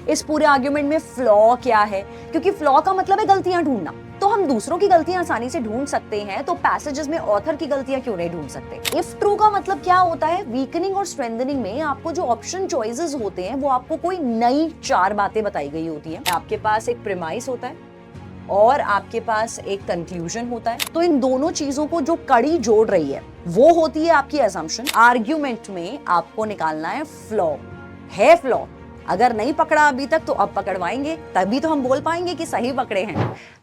इस पूरे आर्ग्यूमेंट में फ्लॉ क्या है, क्योंकि फ्लॉ का मतलब है गलतियां ढूंढना। तो हम दूसरों की गलतियां आसानी से ढूंढ सकते हैं, तो पैसेजेस में ऑथर की गलतियां क्यों नहीं ढूंढ सकते। इफ ट्रू का मतलब क्या होता है, वीकनिंग और स्ट्रेंथनिंग में आपको जो ऑप्शन चॉइसेस होते हैं वो आपको कोई नई 4 बातें बताई गई होती हैं। आपके पास एक प्रीमाइस होता है और आपके पास एक कंक्लूजन होता है। तो इन दोनों चीजों को जो कड़ी जोड़ रही है वो होती है आपकी असम्पशन। आर्ग्यूमेंट में आपको निकालना है फ्लॉ। है फ्लॉ, अगर नहीं पकड़ा अभी तक तो अब पकड़वाएंगे, तभी तो हम बोल पाएंगे कि सही पकड़े हैं।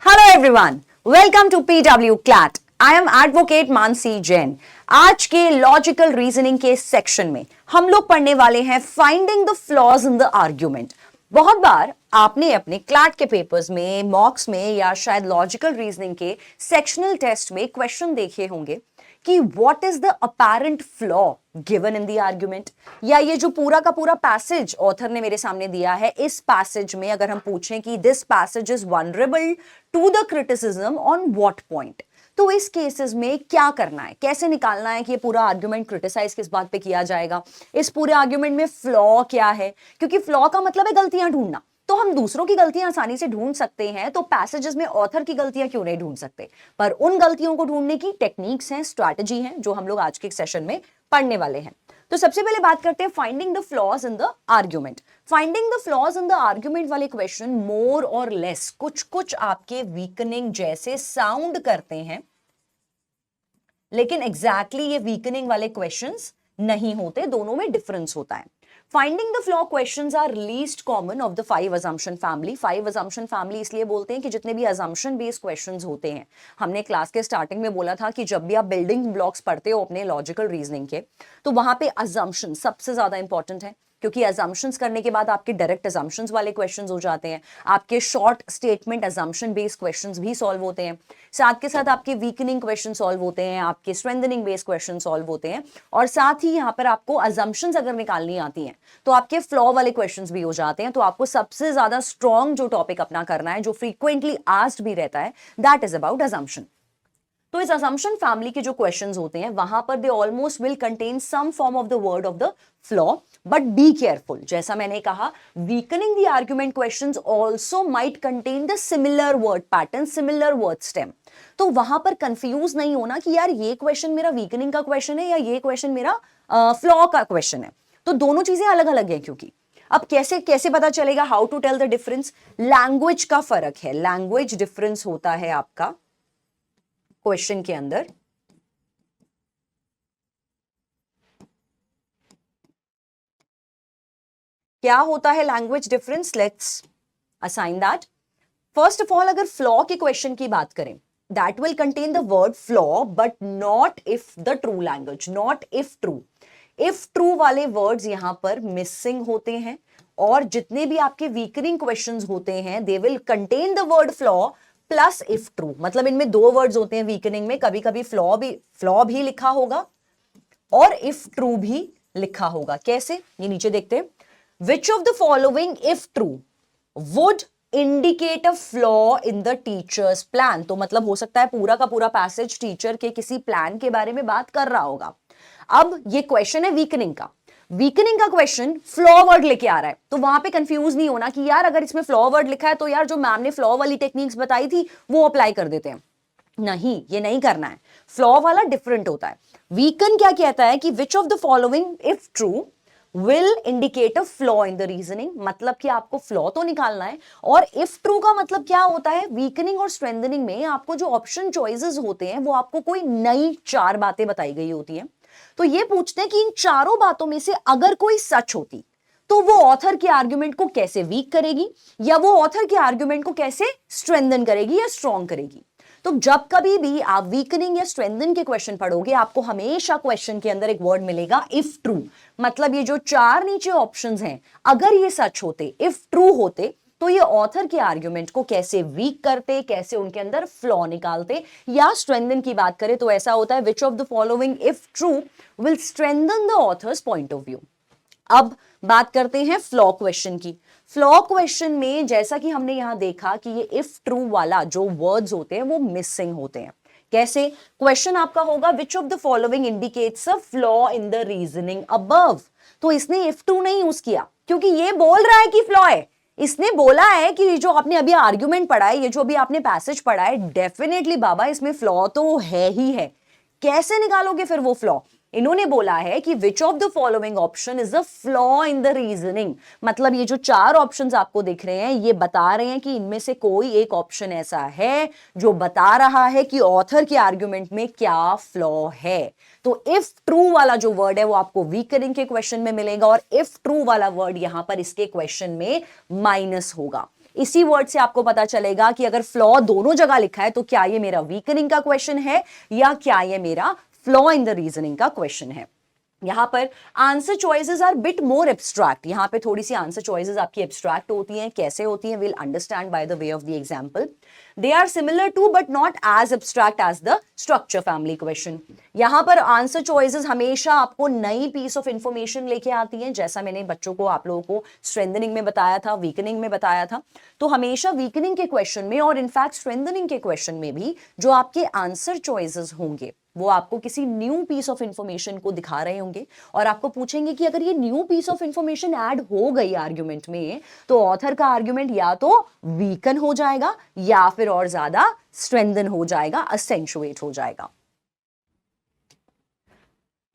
Hello everyone, welcome to PW CLAT. I am advocate Mansi Jain. आज के लॉजिकल रीजनिंग के सेक्शन में हम लोग पढ़ने वाले हैं finding the flaws in the argument. बहुत बार आपने अपने क्लैट के पेपर्स में, मॉक्स में या शायद लॉजिकल रीजनिंग के सेक्शनल टेस्ट में क्वेश्चन देखे होंगे कि what is the apparent flaw given in the argument, या ये जो पूरा का पूरा पैसेज ऑथर ने मेरे सामने दिया है, इस पैसेज में अगर हम पूछें कि this passage is vulnerable to the criticism on what point, तो इस केसेस में क्या करना है, कैसे निकालना है कि ये पूरा आर्ग्यूमेंट क्रिटिसाइज किस बात पे किया जाएगा, इस पूरे आर्ग्यूमेंट में फ्लॉ क्या है, क्योंकि फ्लॉ का मतलब है गलतियां ढूंढना। तो हम दूसरों की गलतियां आसानी से ढूंढ सकते हैं, तो पैसेजेस में ऑथर की गलतियां क्यों नहीं ढूंढ सकते। पर उन गलतियों को ढूंढने की टेक्निक्स हैं, स्ट्रैटेजी हैं, जो हम लोग आज के सेशन में पढ़ने वाले हैं। तो सबसे पहले बात करते हैं finding the flaws in the argument. Finding the flaws in the argument वाले क्वेश्चन मोर और लेस कुछ कुछ आपके वीकनिंग जैसे साउंड करते हैं, लेकिन एग्जैक्टली ये वीकनिंग वाले क्वेश्चंस नहीं होते, दोनों में डिफरेंस होता है। Finding the flaw questions are least common of the 5 assumption family. 5 assumption family इसलिए बोलते हैं कि जितने भी assumption बेस्ड क्वेश्चंस होते हैं, हमने क्लास के स्टार्टिंग में बोला था कि जब भी आप बिल्डिंग ब्लॉक्स पढ़ते हो अपने लॉजिकल रीजनिंग के, तो वहां पे assumption सबसे ज्यादा इंपॉर्टेंट है, क्योंकि assumptions करने के बाद आपके डायरेक्ट assumptions वाले क्वेश्चंस हो जाते हैं, आपके short statement assumption based questions भी सॉल्व होते हैं, साथ के साथ आपके वीकनिंग क्वेश्चन सॉल्व होते हैं, आपके स्ट्रेंथनिंग बेस्ड क्वेश्चन सॉल्व होते हैं, और साथ ही यहाँ पर आपको assumptions अगर निकालनी आती हैं तो आपके फ्लॉ वाले क्वेश्चंस भी हो जाते हैं। तो आपको सबसे ज्यादा स्ट्रॉन्ग जो टॉपिक अपना करना है, जो फ्रीक्वेंटली आस्क्ड भी रहता है, दैट इज अबाउट assumption। तो इस assumption फैमिली के जो क्वेश्चंस होते हैं वहां पर they almost will contain some form of the word of the flaw, but be careful. जैसा मैंने कहा, weakening the argument questions also might contain the similar word pattern, similar word stem. तो वहां पर कंफ्यूज नहीं होना कि यार ये क्वेश्चन मेरा वीकनिंग का क्वेश्चन है या ये क्वेश्चन मेरा फ्लॉ का क्वेश्चन है। तो दोनों चीजें अलग अलग है। क्योंकि अब कैसे कैसे पता चलेगा, how to tell the difference. Language का फर्क है, लैंग्वेज डिफरेंस होता है आपका क्वेश्चन के अंदर। क्या होता है language difference, let's assign that. First of all, अगर फ्लॉ के क्वेश्चन की बात करें, that will contain the word flaw but not if the true language, not if true. If true वाले वर्ड्स यहां पर मिसिंग होते हैं, और जितने भी आपके वीकनिंग क्वेश्चंस होते हैं they will contain the word flaw plus if true. मतलब इनमें 2 वर्ड्स होते हैं वीकनिंग में, कभी कभी फ्लॉ भी लिखा होगा और इफ ट्रू भी लिखा होगा। कैसे, ये नीचे देखते हैं। विच of the following if true would indicate a flaw in the teachers plan. तो मतलब हो सकता है पूरा का पूरा पैसेज टीचर के किसी प्लान के बारे में बात कर रहा होगा। अब ये क्वेश्चन है वीकनिंग का, वीकनिंग का क्वेश्चन फ्लॉ वर्ड लेके आ रहा है, तो वहां पे कंफ्यूज नहीं होना कि यार अगर इसमें फ्लॉ वर्ड लिखा है तो यार जो मैम ने फ्लॉ वाली टेक्निक्स बताई थी वो अप्लाई कर देते हैं। नहीं, ये नहीं करना है। फ्लॉ वाला डिफरेंट होता है। वीकन क्या कहता है कि विच of the following if true will indicate a flaw in the reasoning. मतलब कि आपको फ्लॉ तो निकालना है। और इफ ट्रू का मतलब क्या होता है, वीकनिंग और स्ट्रेंथनिंग में आपको जो ऑप्शन चॉइसेस होते हैं वो आपको कोई नई 4 बातें बताई गई होती हैं। तो ये पूछते हैं कि इन चारों बातों में से अगर कोई सच होती तो वो ऑथर के आर्ग्यूमेंट को कैसे वीक करेगी, या वो ऑथर के आर्ग्यूमेंट को कैसे स्ट्रेंथन करेगी या स्ट्रॉन्ग करेगी। तो जब कभी भी आप वीकनिंग या स्ट्रेंथन के क्वेश्चन पढ़ोगे, आपको हमेशा क्वेश्चन के अंदर एक वर्ड मिलेगा इफ ट्रू। मतलब ये जो 4 नीचे ऑप्शंस हैं, अगर ये सच होते, इफ ट्रू होते, तो ये ऑथर के आर्ग्यूमेंट को कैसे वीक करते, कैसे उनके अंदर फ्लॉ निकालते। या स्ट्रेंथन की बात करें तो ऐसा होता है, विच of the following if true will strengthen the author's point of view. अब बात करते हैं फ्लॉ क्वेश्चन की। फ्लॉ क्वेश्चन में जैसा कि हमने यहां देखा कि ये इफ ट्रू वाला जो वर्ड्स होते हैं वो मिसिंग होते हैं। कैसे, क्वेश्चन आपका होगा विच of the following indicates a flaw in the reasoning above. तो इसने इफ ट्रू नहीं यूज किया, क्योंकि ये बोल रहा है कि फ्लॉ है, इसने बोला है कि जो आपने अभी आर्ग्यूमेंट पढ़ा है, ये जो अभी आपने पैसेज पढ़ा है, डेफिनेटली बाबा इसमें फ्लॉ तो है ही है। कैसे निकालोगे फिर वो फ्लॉ? इन्होंने बोला है कि विच of the following option is the flaw in the reasoning. मतलब ये जो 4 ऑप्शंस आपको दिख रहे हैं, ये बता रहे हैं कि इनमें से कोई एक ऑप्शन ऐसा है जो बता रहा है कि ऑथर के आर्ग्यूमेंट में क्या फ्लॉ है। तो इफ ट्रू वाला जो वर्ड है वो आपको वीकनिंग के क्वेश्चन में मिलेगा, और इफ ट्रू वाला वर्ड यहां पर इसके क्वेश्चन में माइनस होगा। इसी वर्ड से आपको पता चलेगा कि अगर फ्लॉ दोनों जगह लिखा है तो क्या ये मेरा वीकनिंग का क्वेश्चन है या क्या ये मेरा फ्लॉ इन द रीजनिंग का क्वेश्चन है। यहां पर answer choices are bit more abstract. यहां पे थोड़ी सी आंसर चॉइसेस आपकी एब्स्ट्रैक्ट होती हैं। कैसे होती हैं? Will understand by the way of the example. They are similar to but not as abstract as the structure family question. यहां पर आंसर चॉइसेस हमेशा आपको नई पीस ऑफ इंफॉर्मेशन लेके आती हैं, जैसा मैंने बच्चों को, आप लोगों को स्ट्रेंथनिंग में बताया था, वीकनिंग में बताया था। तो हमेशा वीकनिंग के क्वेश्चन में और इनफैक्ट स्ट्रेंथनिंग के क्वेश्चन में भी जो आपके आंसर चॉइसेस होंगे वो आपको किसी न्यू पीस ऑफ इंफॉर्मेशन को दिखा रहे होंगे, और आपको पूछेंगे कि अगर ये new piece of information add हो गई आर्ग्यूमेंट में तो ऑथर का आर्ग्यूमेंट या तो वीकन हो जाएगा या फिर और ज्यादा स्ट्रेंथन हो जाएगा, असेंचुएट हो जाएगा।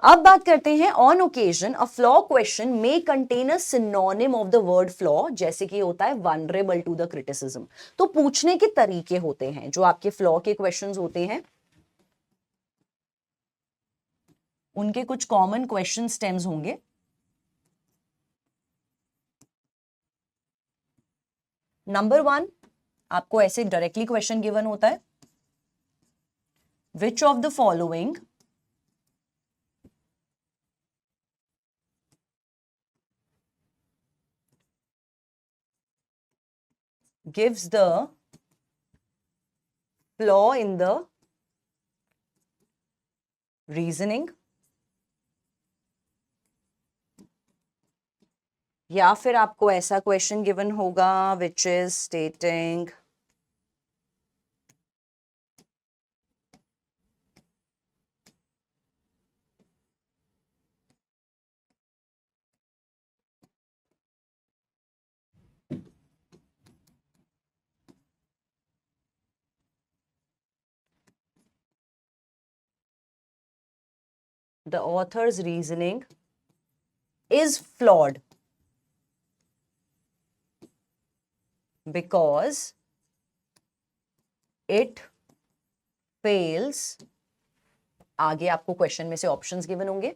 अब बात करते हैं on occasion a flaw question may contain a synonym of the word flaw, जैसे कि होता है वनरेबल टू द क्रिटिसिज्म। तो पूछने के तरीके होते हैं जो आपके फ्लॉ के क्वेश्चंस होते हैं, उनके कुछ कॉमन क्वेश्चन स्टेम्स होंगे। नंबर 1, आपको ऐसे डायरेक्टली क्वेश्चन गिवन होता है, विच of the following gives the flaw in the reasoning, या फिर आपको ऐसा क्वेश्चन गिवन होगा which is स्टेटिंग the author's reasoning is flawed because it fails। आगे आपको क्वेश्चन में से ऑप्शंस गिवन होंगे।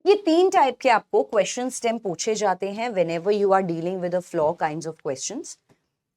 ये 3 टाइप के आपको क्वेश्चन स्टेम पूछे जाते हैं whenever you are dealing with a flaw kinds of questions.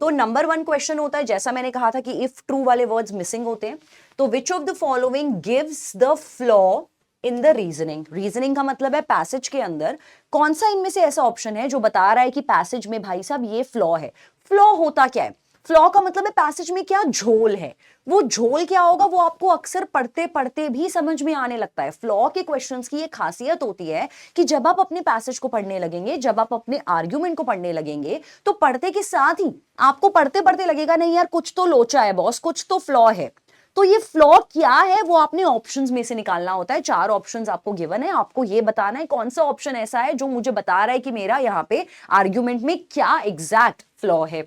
तो नंबर 1 क्वेश्चन होता है, जैसा मैंने कहा था कि इफ ट्रू वाले वर्ड्स मिसिंग होते हैं, तो which of the following gives the flaw in the reasoning. Reasoning का मतलब है पैसेज के अंदर कौन सा इनमें से ऐसा ऑप्शन है जो बता रहा है कि पैसेज में भाई साहब ये फ्लॉ है। फ्लॉ होता क्या है? फ्लॉ का मतलब है पैसेज में क्या झोल है। वो झोल क्या होगा वो आपको अक्सर पढ़ते पढ़ते भी समझ में आने लगता है। फ्लॉ के क्वेश्चंस की ये खासियत होती है कि जब आप अपने पैसेज को पढ़ने लगेंगे, जब आप अपने आर्ग्यूमेंट को पढ़ने लगेंगे, तो पढ़ते के साथ ही आपको पढ़ते पढ़ते लगेगा नहीं यार कुछ तो लोचा है बॉस, कुछ तो फ्लॉ है। तो ये फ्लॉ क्या है वो आपने ऑप्शंस में से निकालना होता है। 4 ऑप्शंस आपको गिवन है, आपको ये बताना है कौन सा ऑप्शन ऐसा है जो मुझे बता रहा है कि मेरा यहाँ पे आर्ग्यूमेंट में क्या एग्जैक्ट फ्लॉ है।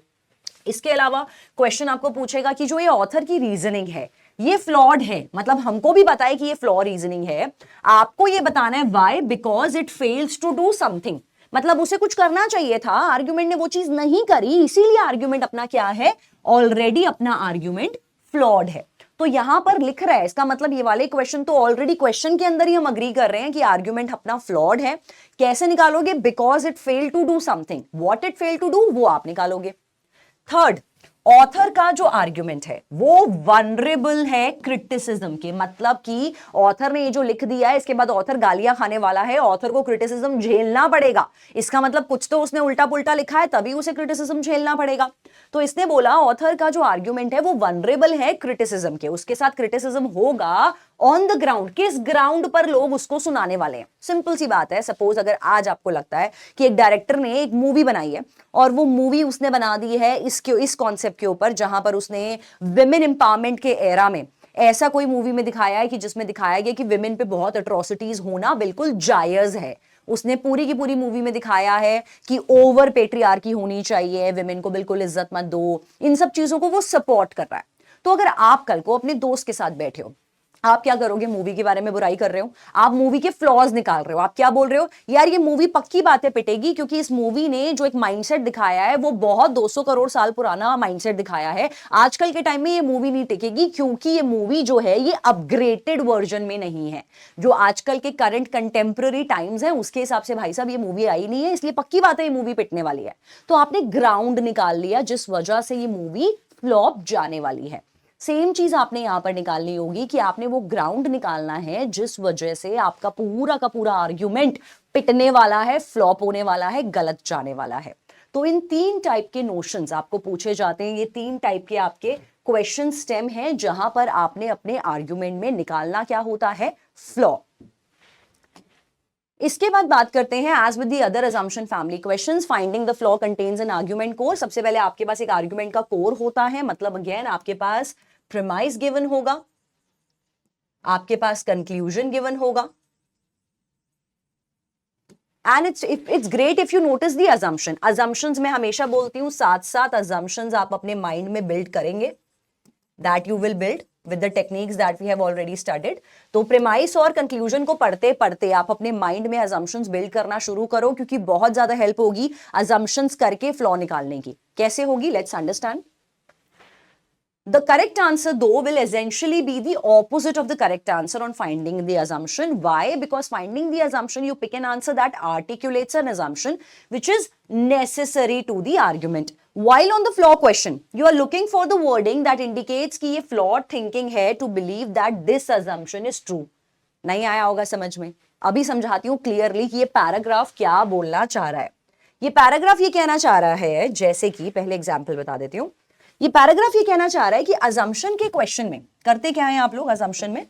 इसके अलावा क्वेश्चन आपको पूछेगा कि जो ये ऑथर की रीजनिंग है, ये फ्लॉड है, मतलब हमको भी पता है कि ये फ्लॉ रीजनिंग है, आपको ये बताना है why, because it fails to do something, मतलब उसे कुछ करना चाहिए था, आर्ग्यूमेंट ने वो चीज नहीं करी, इसीलिए आर्ग्यूमेंट अपना क्या है, ऑलरेडी अपना आर्ग्यूमेंट फ्लॉड है। तो यहां पर लिख रहा है, इसका मतलब ये वाले क्वेश्चन तो ऑलरेडी क्वेश्चन के अंदर ही हम अग्री कर रहे हैं कि आर्ग्यूमेंट अपना फ्लॉड है। कैसे निकालोगे? Because it fail to do something, what it fail to do वो आप निकालोगे। थर्ड, ऑथर का जो आर्ग्यूमेंट है वो वनरेबल है क्रिटिसिज्म के, मतलब कि ऑथर ने ये जो लिख दिया है इसके बाद ऑथर गालियां खाने वाला है, ऑथर को क्रिटिसिज्म झेलना पड़ेगा, इसका मतलब कुछ तो उसने उल्टा पुल्टा लिखा है तभी उसे क्रिटिसिज्म झेलना पड़ेगा। तो इसने बोला ऑथर का जो आर्ग्यूमेंट है वो वनरेबल है क्रिटिसिज्म के, उसके साथ क्रिटिसिज्म होगा ऑन द ग्राउंड, किस ग्राउंड पर लोग उसको सुनाने वाले हैं। सिंपल सी बात है, सपोज अगर आज आपको लगता है कि एक डायरेक्टर ने एक मूवी बनाई है और वो मूवी उसने बना दी है इस कॉन्सेप्ट के ऊपर जहां पर उसने विमेन एम्पावरमेंट के एरा में ऐसा कोई मूवी में दिखाया है कि जिसमें दिखाया गया कि विमेन पे बहुत अट्रोसिटीज होना बिल्कुल जायज है, उसने पूरी की पूरी मूवी में दिखाया है कि ओवर पेट्रियार्की होनी चाहिए, विमेन को बिल्कुल इज्जत मत दो, इन सब चीजों को वो सपोर्ट कर रहा है। तो अगर आप कल को अपने दोस्त के साथ बैठे हो, आप क्या करोगे? मूवी के बारे में बुराई कर रहे हो, आप मूवी के फ्लॉज निकाल रहे हो, आप क्या बोल रहे हो? यार ये मूवी पक्की बातें पिटेगी क्योंकि इस मूवी ने जो एक माइंडसेट दिखाया है वो बहुत 200 करोड़ साल पुराना माइंडसेट दिखाया है, आजकल के टाइम में ये मूवी नहीं टिकेगी क्योंकि ये मूवी जो है ये अपग्रेडेड वर्जन में नहीं है, जो आजकल के करंट कंटेम्प्रेरी टाइम्स है उसके हिसाब से भाई साहब ये मूवी आई नहीं है, इसलिए पक्की बात है ये मूवी पिटने वाली है। तो आपने ग्राउंड निकाल लिया जिस वजह से ये मूवी फ्लॉप जाने वाली है। सेम चीज आपने यहां पर निकालनी होगी कि आपने वो ग्राउंड निकालना है जिस वजह से आपका पूरा का पूरा आर्ग्यूमेंट पिटने वाला है, फ्लॉप होने वाला है, गलत जाने वाला है। तो इन 3 टाइप के नोशंस आपको पूछे जाते हैं, ये 3 टाइप के आपके क्वेश्चन स्टेम है जहां पर आपने अपने आर्ग्यूमेंट में निकालना क्या होता है? फ्लॉ। इसके बाद बात करते हैं as with the other assumption family questions, finding the flaw contains an argument core. सबसे पहले आपके पास एक आर्ग्यूमेंट का कोर होता है, मतलब अगेन आपके पास प्रीमाइस गिवन होगा, आपके पास कंक्लूजन गिवन होगा, and it's great if you notice the assumption. Assumptions में हमेशा बोलती हूं साथ साथ अजम्पशंस आप अपने माइंड में बिल्ड करेंगे, that you will build with the techniques that we have already studied। तो प्रेमाइस और कंक्लूजन को पढ़ते पढ़ते आप अपने माइंड में assumptions बिल्ड करना शुरू करो, क्योंकि बहुत ज्यादा हेल्प होगी assumptions करके फ्लॉ निकालने की। कैसे होगी? Let's understand. The correct answer though will essentially be the opposite of the correct answer on finding the assumption. Why? Because finding the assumption, you pick an answer that articulates an assumption which is necessary to the argument. While on the flaw question, you are looking for the wording that indicates कि ये flawed thinking है to believe that this assumption is true. नहीं आया होगा समझ में? अभी समझाती हूँ क्लियरली कि ये पैराग्राफ क्या बोलना चाह रहा है। ये पैराग्राफ ये कहना चाह रहा है, जैसे कि पहले एग्जाम्पल बता देती हूँ। ये पैराग्राफ ये कहना चाह रहा है कि अजम्पशन के क्वेश्चन में करते क्या है आप लोग? अजम्पशन में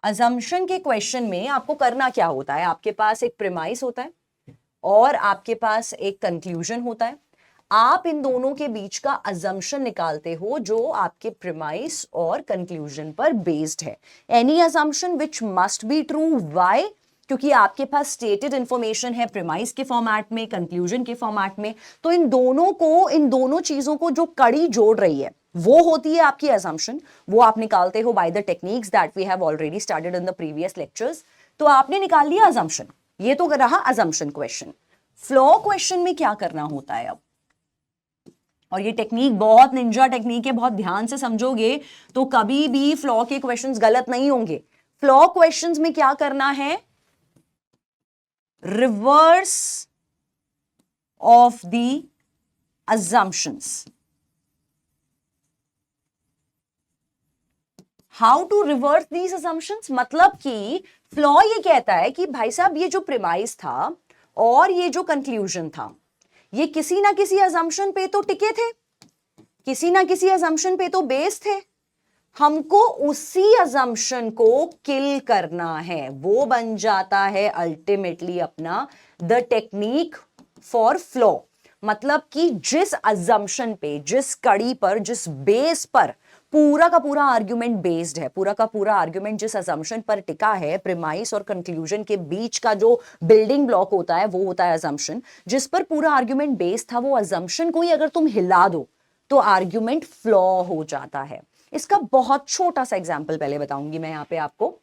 अजम्पशन के क्वेश्चन में आपको करना क्या होता है? आपके पास एक प्रीमाइस होता है और आपके पास एक कंक्लूजन होता है। आप इन दोनों के बीच का अजम्पशन निकालते हो जो आपके प्रीमाइस और कंक्लूजन पर बेस्ड है। Any assumption which must be true. Why? क्योंकि आपके पास स्टेटेड इंफॉर्मेशन है प्रीमाइस के फॉर्मेट में, कंक्लूजन के फॉर्मेट में। तो इन दोनों चीजों को जो कड़ी जोड़ रही है वो होती है आपकी अजम्पशन। वो आप निकालते हो by the techniques that we have already studied in the previous lectures. तो आपने निकाल लिया अजम्पशन, ये तो रहा अजम्पशन क्वेश्चन। फ्लॉ क्वेश्चन में क्या करना होता है अब? और ये टेक्निक बहुत निंजा टेक्निक है, बहुत ध्यान से समझोगे तो कभी भी फ्लॉ के क्वेश्चंस गलत नहीं होंगे। फ्लॉ क्वेश्चंस में क्या करना है? Reverse of the assumptions. How to reverse these assumptions? मतलब कि फ्लॉ ये कहता है कि भाई साहब ये जो प्रीमाइस था और ये जो कंक्लूजन था ये किसी ना किसी assumption पे तो टिके थे, किसी ना किसी assumption पे तो बेस थे। हमको उसी assumption को किल करना है, वो बन जाता है अल्टीमेटली अपना द टेक्निक फॉर फ्लॉ। मतलब कि जिस assumption पे, जिस कड़ी पर, जिस बेस पर पूरा का पूरा आर्ग्यूमेंट बेस्ड है, पूरा का पूरा आर्ग्यूमेंट जिस अजम्पशन पर टिका है, प्रीमाइस और कंक्लूजन के बीच का जो बिल्डिंग ब्लॉक होता है वो होता है अजम्पशन। जिस पर पूरा आर्ग्यूमेंट बेस्ड था वो अजम्पशन को ही अगर तुम हिला दो तो आर्ग्यूमेंट फ्लॉ हो जाता है। इसका बहुत छोटा सा एग्जाम्पल पहले बताऊंगी मैं यहाँ पे आपको।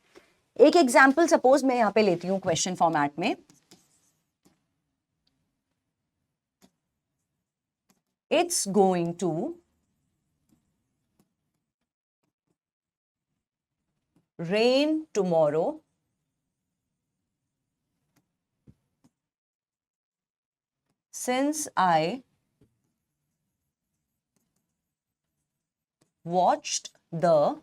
एक एग्जाम्पल सपोज मैं यहाँ पे लेती हूँ क्वेश्चन फॉर्मेट में, it's going to rain tomorrow, since I watched the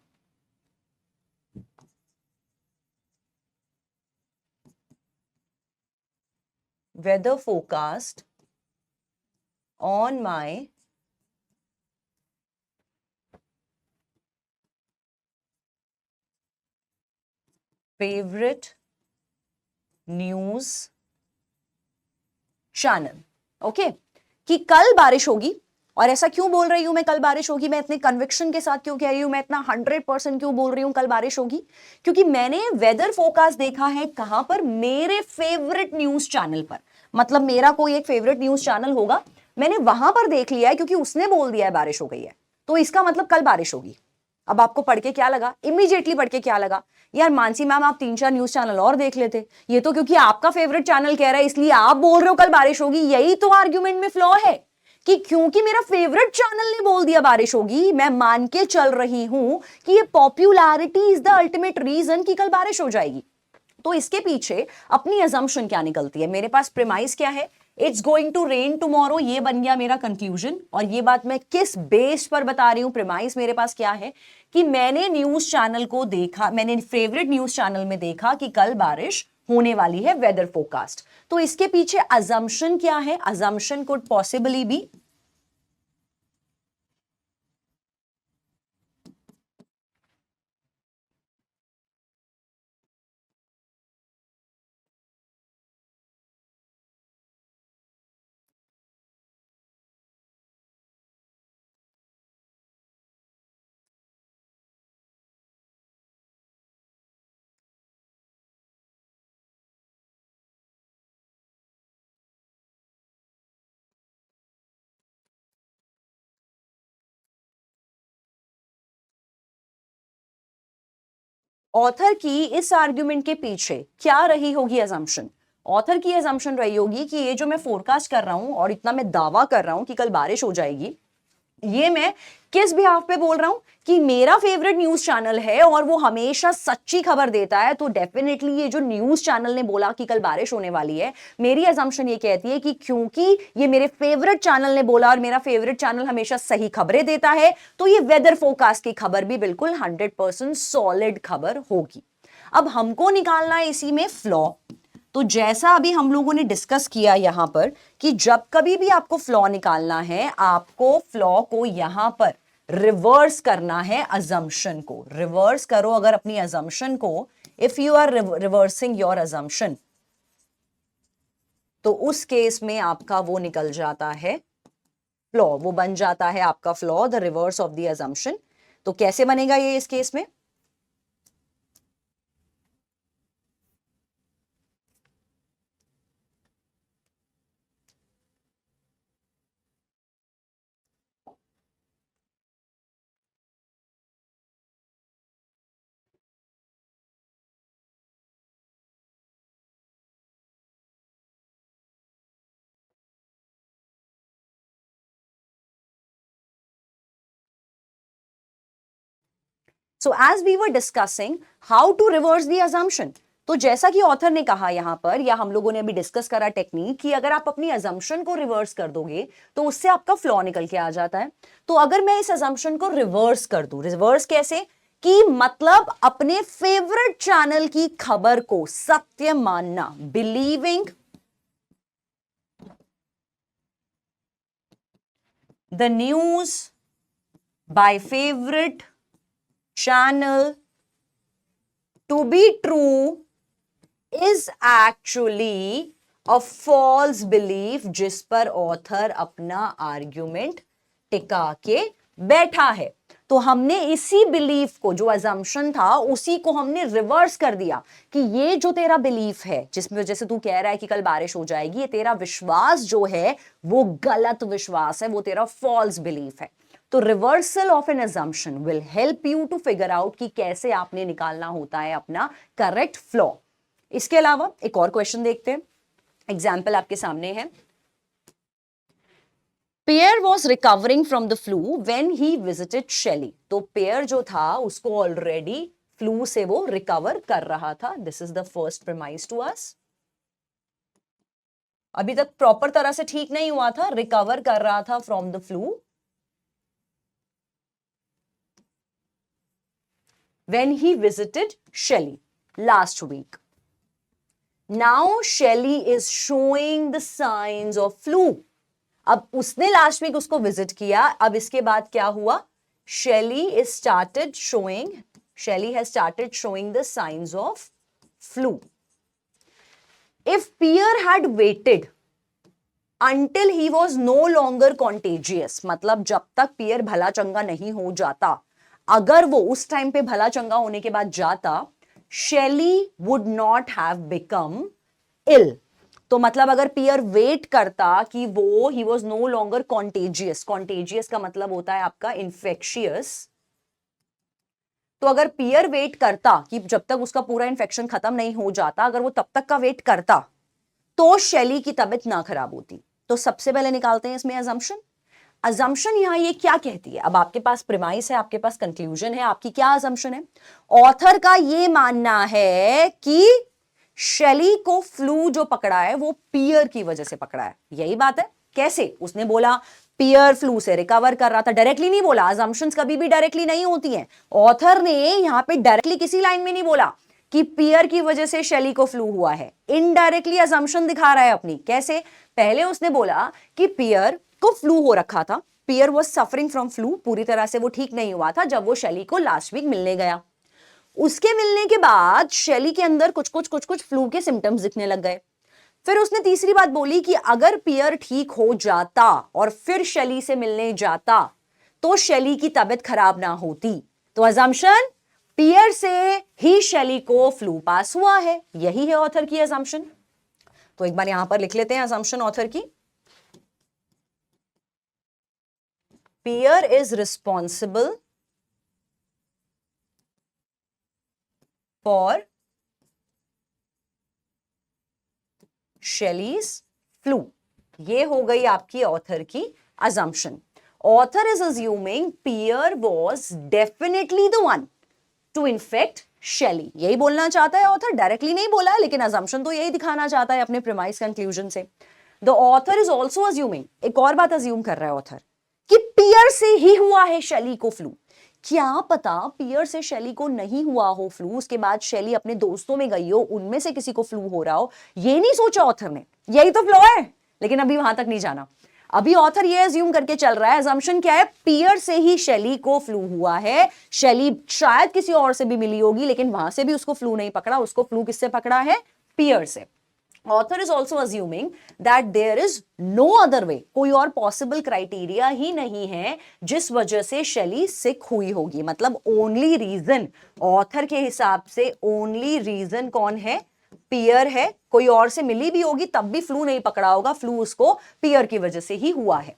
weather forecast on my favorite news channel. Okay, कि कल बारिश होगी। और ऐसा क्यों बोल रही हूं मैं कल बारिश होगी, मैं इतने कन्विक्शन के साथ क्यों कह रही हूं, मैं इतना 100% क्यों बोल रही हूं कल बारिश होगी, क्योंकि मैंने वेदर फोरकास्ट देखा है कहां पर, मेरे फेवरेट न्यूज चैनल पर। मतलब मेरा कोई एक फेवरेट न्यूज चैनल होगा, मैंने वहां पर देख लिया है क्योंकि उसने बोल दिया है बारिश हो गई है, तो इसका मतलब कल बारिश होगी। अब आपको पढ़ के क्या लगा, इमीडिएटली पढ़ के क्या लगा, यार मानसी मैम आप 3-4 न्यूज चैनल और देख लेते, ये तो क्योंकि आपका फेवरेट चैनल कह रहा है इसलिए आप बोल रहे हो कल बारिश होगी। यही तो आर्ग्यूमेंट में फ्लॉ है कि क्योंकि मेरा फेवरेट चैनल ने बोल दिया बारिश होगी, मैं मान के चल रही हूं कि ये popularity is the ultimate reason कि कल बारिश हो जाएगी। तो इसके पीछे अपनी अजम्पशन क्या निकलती है, मेरे पास प्रीमाइस क्या है, it's going to rain tomorrow, ये बन गया मेरा कंक्लूजन। और ये बात मैं किस बेस पर बता रही हूं, प्रीमाइस मेरे पास क्या है कि मैंने न्यूज चैनल को देखा, मैंने फेवरेट न्यूज चैनल में देखा कि कल बारिश होने वाली है, वेदर फोरकास्ट। तो इसके पीछे अजम्पशन क्या है, assumption could possibly be author की इस आर्ग्यूमेंट के पीछे क्या रही होगी अजम्पशन। ऑथर की अजम्पशन रही होगी कि ये जो मैं फोरकास्ट कर रहा हूं और इतना मैं दावा कर रहा हूं कि कल बारिश हो जाएगी, ये मैं किस बिहाफ पे बोल रहा हूं कि मेरा फेवरेट न्यूज चैनल है और वो हमेशा सच्ची खबर देता है। तो डेफिनेटली ये जो न्यूज चैनल ने बोला कि कल बारिश होने वाली है, मेरी अजम्पशन ये कहती है कि क्योंकि ये मेरे फेवरेट चैनल ने बोला और मेरा फेवरेट चैनल हमेशा सही खबरें देता है, तो ये वेदर फोरकास्ट की खबर भी बिल्कुल 100% सॉलिड खबर होगी। अब हमको निकालना है इसी में फ्लॉ। तो जैसा अभी हम लोगों ने डिस्कस किया यहां पर कि जब कभी भी आपको फ्लॉ निकालना है, आपको फ्लॉ को यहां पर रिवर्स करना है, अजम्पशन को रिवर्स करो। अगर अपनी अजम्पशन को, if you are reversing your assumption, तो उस केस में आपका वो निकल जाता है फ्लॉ, वो बन जाता है आपका flaw, the reverse of the assumption. तो कैसे बनेगा ये इस केस में, so as we were discussing how to reverse the assumption, तो जैसा कि ऑथर ने कहा यहां पर, या हम लोगों ने अभी डिस्कस करा टेक्निक, कि अगर आप अपनी अजम्पशन को रिवर्स कर दोगे तो उससे आपका फ्लॉ निकल के आ जाता है। तो अगर मैं इस अजम्पशन को रिवर्स कर दूं, रिवर्स कैसे, कि मतलब अपने फेवरेट चैनल की खबर को सत्य मानना, believing the news by favourite channel to be true is actually a false belief, जिस पर ऑथर अपना आर्ग्यूमेंट टिका के बैठा है। तो हमने इसी बिलीफ को, जो अजम्पशन था, उसी को हमने रिवर्स कर दिया कि ये जो तेरा बिलीफ है, जिसमें वजह से तू कह रहा है कि कल बारिश हो जाएगी, ये तेरा विश्वास जो है वो गलत विश्वास है, वो तेरा फॉल्स बिलीफ है। तो reversal of an assumption will help you to figure out कि कैसे आपने निकालना होता है अपना करेक्ट फ्लॉ। इसके अलावा एक और क्वेश्चन देखते हैं, एग्जाम्पल आपके सामने है। Pierre was recovering from the flu when he visited Shelley. तो पेयर जो था उसको ऑलरेडी फ्लू से वो रिकवर कर रहा था। This is the first premise to us. अभी तक प्रॉपर तरह से ठीक नहीं हुआ था, रिकवर कर रहा था from the flu when he visited Shelley last week. Now Shelley is showing the signs of flu. अब उसने लास्ट वीक उसको विजिट किया, अब इसके बाद क्या हुआ? Shelley has started showing the signs of flu. If Pierre had waited until he was no longer contagious, मतलब जब तक पियर भला चंगा नहीं हो जाता, अगर वो उस टाइम पे भला चंगा होने के बाद जाता, Shelley would not have become ill. तो मतलब अगर पियर वेट करता कि वो ही was no longer contagious, contagious का मतलब होता है आपका इन्फेक्शियस, तो अगर पियर वेट करता कि जब तक उसका पूरा इन्फेक्शन खत्म नहीं हो जाता, अगर वो तब तक का वेट करता तो शेली की तबीयत ना खराब होती। तो सबसे पहले निकालते हैं इसमें अजम्पशन। अजम्पशन यहां ये क्या कहती है? अब आपके पास प्रीमाइस है, आपके पास कंक्लूजन है, आपकी क्या अजम्पशन है? ऑथर का ये मानना है कि शेली को फ्लू जो पकड़ा है वो पियर की वजह से पकड़ा है। यही बात है। कैसे? उसने बोला पियर फ्लू से रिकवर कर रहा था, डायरेक्टली नहीं बोला। अजम्पशंस कभी भी डायरेक्टली नहीं होती हैं। ऑथर ने यहां पे डायरेक्टली किसी लाइन में नहीं बोला कि पियर की वजह से शेली को फ्लू हुआ है, इनडायरेक्टली अजम्पशन दिखा रहा है अपनी। कैसे? पहले उसने बोला कि पियर को फ्लू हो रखा था, पियर वॉज सफरिंग फ्रॉम फ्लू, पूरी तरह से वो ठीक नहीं हुआ था जब वो शेली को लास्ट वीक मिलने गया। उसके मिलने के बाद शेली के अंदर कुछ कुछ फ्लू के सिम्टम्स दिखने लग गए। फिर उसने तीसरी बात बोली कि अगर पियर ठीक हो जाता और फिर शेली से मिलने जाता तो शेली की तबीयत खराब ना होती। तो अजम्पशन, पियर से ही शेली को फ्लू पास हुआ है। यही है ऑथर की अजम्पशन। तो एक बार यहां पर लिख लेते हैं अजम्पशन ऑथर की। Pierre is responsible for Shelley's flu. ये हो गई आपकी ऑथर की assumption. Author is assuming Pierre was definitely the one to infect Shelley. यही बोलना चाहता है ऑथर, डायरेक्टली नहीं बोला है, लेकिन अजम्पशन तो यही दिखाना चाहता है अपने प्रीमाइस कंक्लूजन से। The author is also assuming, एक और बात अज्यूम कर रहा है ऑथर, कि पियर से ही हुआ है शेली को फ्लू। क्या पता पियर से शेली को नहीं हुआ हो फ्लू, उसके बाद शेली अपने दोस्तों में गई हो, उनमें से किसी को फ्लू हो रहा हो। ये नहीं सोचा ऑथर ने, यही तो फ्लॉ है। लेकिन अभी वहां तक नहीं जाना। अभी ऑथर ये अज्यूम करके चल रहा है, अजम्पशन क्या है? पियर से ही शेली को फ्लू हुआ है। शेली शायद किसी और से भी मिली होगी, लेकिन वहां से भी उसको फ्लू नहीं पकड़ा। उसको फ्लू किससे पकड़ा है? पियर से। Author is also assuming that there is no other way, कोई और पॉसिबल क्राइटेरिया ही नहीं है जिस वजह से शेली सिक हुई होगी। मतलब ओनली रीजन, ऑथर के हिसाब से ओनली रीजन कौन है? पियर है। कोई और से मिली भी होगी तब भी फ्लू नहीं पकड़ा होगा, फ्लू उसको पियर की वजह से ही हुआ है।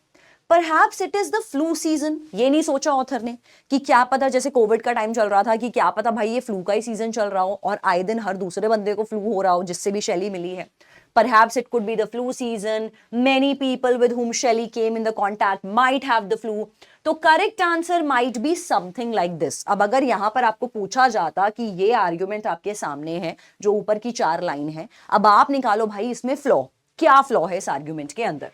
Perhaps it is the flu season। ये नहीं सोचा ऑथर ने कि क्या पता, जैसे कोविड का टाइम चल रहा था, कि क्या पता भाई ये फ्लू का ही सीजन चल रहा हो और आए दिन हर दूसरे बंदे को फ्लू हो रहा हो जिससे भी शेली मिली है। Perhaps it could be the flu season. Many people with whom Shelley came in the contact might have the flu. तो correct answer might be something like this। अब अगर यहां पर आपको पूछा जाता कि ये आर्ग्यूमेंट आपके सामने है, जो ऊपर की 4 लाइन है, अब आप निकालो भाई इसमें फ्लॉ, क्या फ्लॉ है इस आर्ग्यूमेंट के अंदर,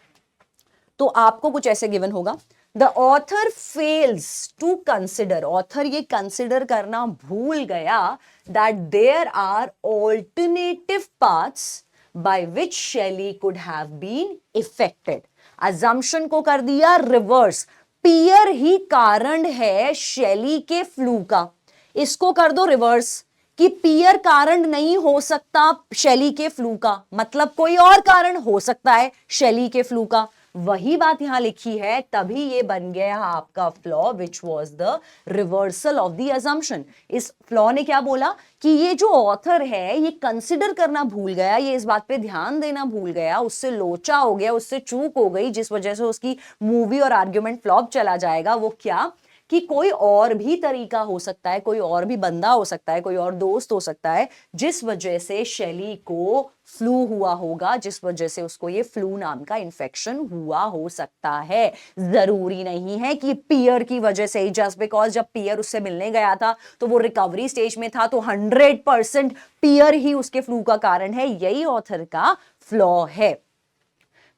तो आपको कुछ ऐसे गिवन होगा। The author fails to consider, author ये कंसिडर करना भूल गया that there are alternative paths by which Shelley could have been affected. Assumption को कर दिया रिवर्स, पियर ही कारण है शेली के फ्लू का। इसको कर दो रिवर्स कि पियर कारण नहीं हो सकता शेली के फ्लू का, मतलब कोई और कारण हो सकता है शेली के फ्लू का। वही बात यहां लिखी है, तभी ये बन गया आपका flaw which was the reversal of the assumption. इस फ्लॉ ने क्या बोला कि ये जो ऑथर है ये कंसिडर करना भूल गया, ये इस बात पे ध्यान देना भूल गया, उससे लोचा हो गया, उससे चूक हो गई, जिस वजह से उसकी मूवी और आर्ग्यूमेंट फ्लॉप चला जाएगा। वो क्या कि कोई और भी तरीका हो सकता है, कोई और भी बंदा हो सकता है, कोई और दोस्त हो सकता है, जिस वजह से शैली को फ्लू हुआ होगा, जिस वजह से उसको ये फ्लू नाम का इन्फेक्शन हुआ हो सकता है। जरूरी नहीं है कि पियर की वजह से ही, जस्ट बिकॉज जब पियर उससे मिलने गया था तो वो रिकवरी स्टेज में था, तो 100% पियर ही उसके फ्लू का कारण है। यही ऑथर का फ्लॉ है।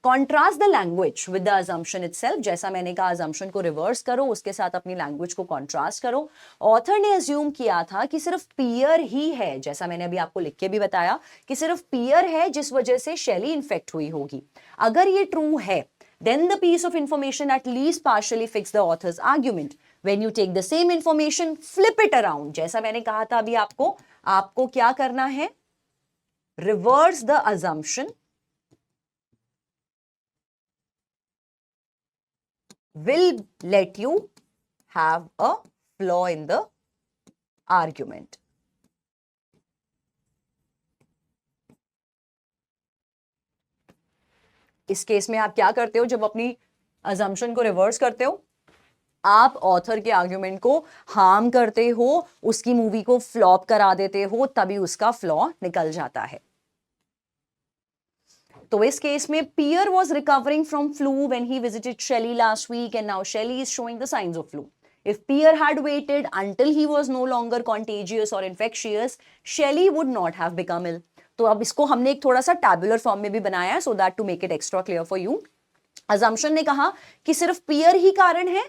Contrast the language with the assumption itself. जैसा मैंने कहा, अजम्पशन को रिवर्स करो, उसके साथ अपनी लैंग्वेज को कॉन्ट्रास्ट करो। ऑथर ने अज्यूम किया था कि सिर्फ पियर ही है, जैसा मैंने अभी आपको लिख के भी बताया कि सिर्फ पियर है जिस वजह से शैली इन्फेक्ट हुई होगी। अगर ये ट्रू है, then the piece of information at least partially fix the author's argument. When you take the same information, flip it around. जैसा मैंने कहा था अभी आपको क्या करना है? Reverse the assumption will let you have a flaw in the argument. इस केस में आप क्या करते हो? जब अपनी assumption को रिवर्स करते हो, आप ऑथर के आर्ग्यूमेंट को हार्म करते हो, उसकी मूवी को फ्लॉप करा देते हो, तभी उसका फ्लॉ निकल जाता है। तो इस केस में Pierre was recovering from flu when he visited Shelley last week and now Shelley is showing the signs of flu. If Pierre had waited until he was no longer contagious or infectious, Shelley would not have become ill. तो अब इसको हमने एक थोड़ा सा tabular form में भी बनाया है, so that to make it extra clear for you. Assumption ने कहा कि सिर्फ पियर ही कारण है,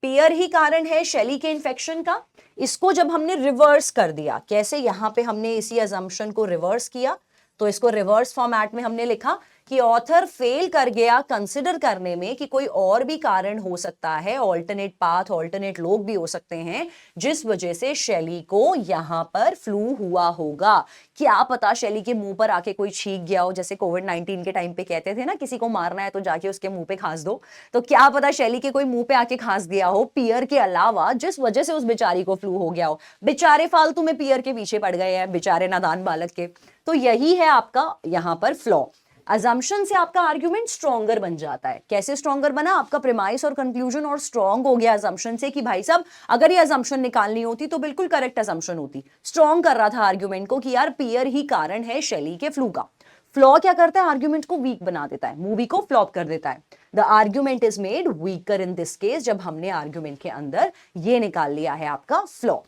पियर ही कारण है शेली के इन्फेक्शन का। इसको जब हमने रिवर्स कर दिया, कैसे? यहां पे हमने इसी अजम्पशन को रिवर्स किया, तो इसको रिवर्स फॉर्मेट में हमने लिखा कि ऑथर फेल कर गया कंसिडर करने में कि कोई और भी कारण हो सकता है, ऑल्टरनेट पाथ, ऑल्टरनेट लोग भी हो सकते हैं, जिस वजह से शैली को यहां पर फ्लू हुआ होगा। क्या पता शैली के मुंह पर आके कोई छींक गया हो, जैसे कोविड-19 के टाइम पे कहते थे ना, किसी को मारना है तो जाके उसके मुंह पे खांस दो। तो क्या पता शैली के कोई मुंह पे आके खांस दिया हो पियर के अलावा, जिस वजह से उस बेचारी को फ्लू हो गया हो। बेचारे फालतू में पियर के पीछे पड़ गए हैं, बेचारे नादान बालक के। तो यही है आपका यहां पर फ्लॉ। अजम्पशन से आपका आर्ग्यूमेंट स्ट्रॉन्गर बन जाता है। कैसे स्ट्रॉन्गर बना? आपका प्रीमाइस और कंक्लूजन और स्ट्रॉन्ग हो गया अजम्पशन से कि भाई साहब अगर ये अजम्पशन निकालनी होती तो बिल्कुल करेक्ट अजम्पशन होती। स्ट्रॉन्ग कर रहा था आर्ग्यूमेंट को कि यार पियर ही कारण है शैली के फ्लू का। फ्लॉ क्या करता है? आर्ग्यूमेंट को वीक बना देता है, मूवी को फ्लॉप कर देता है। The argument is made weaker in this case, जब हमने आर्ग्यूमेंट के अंदर ये निकाल लिया है आपका flaw.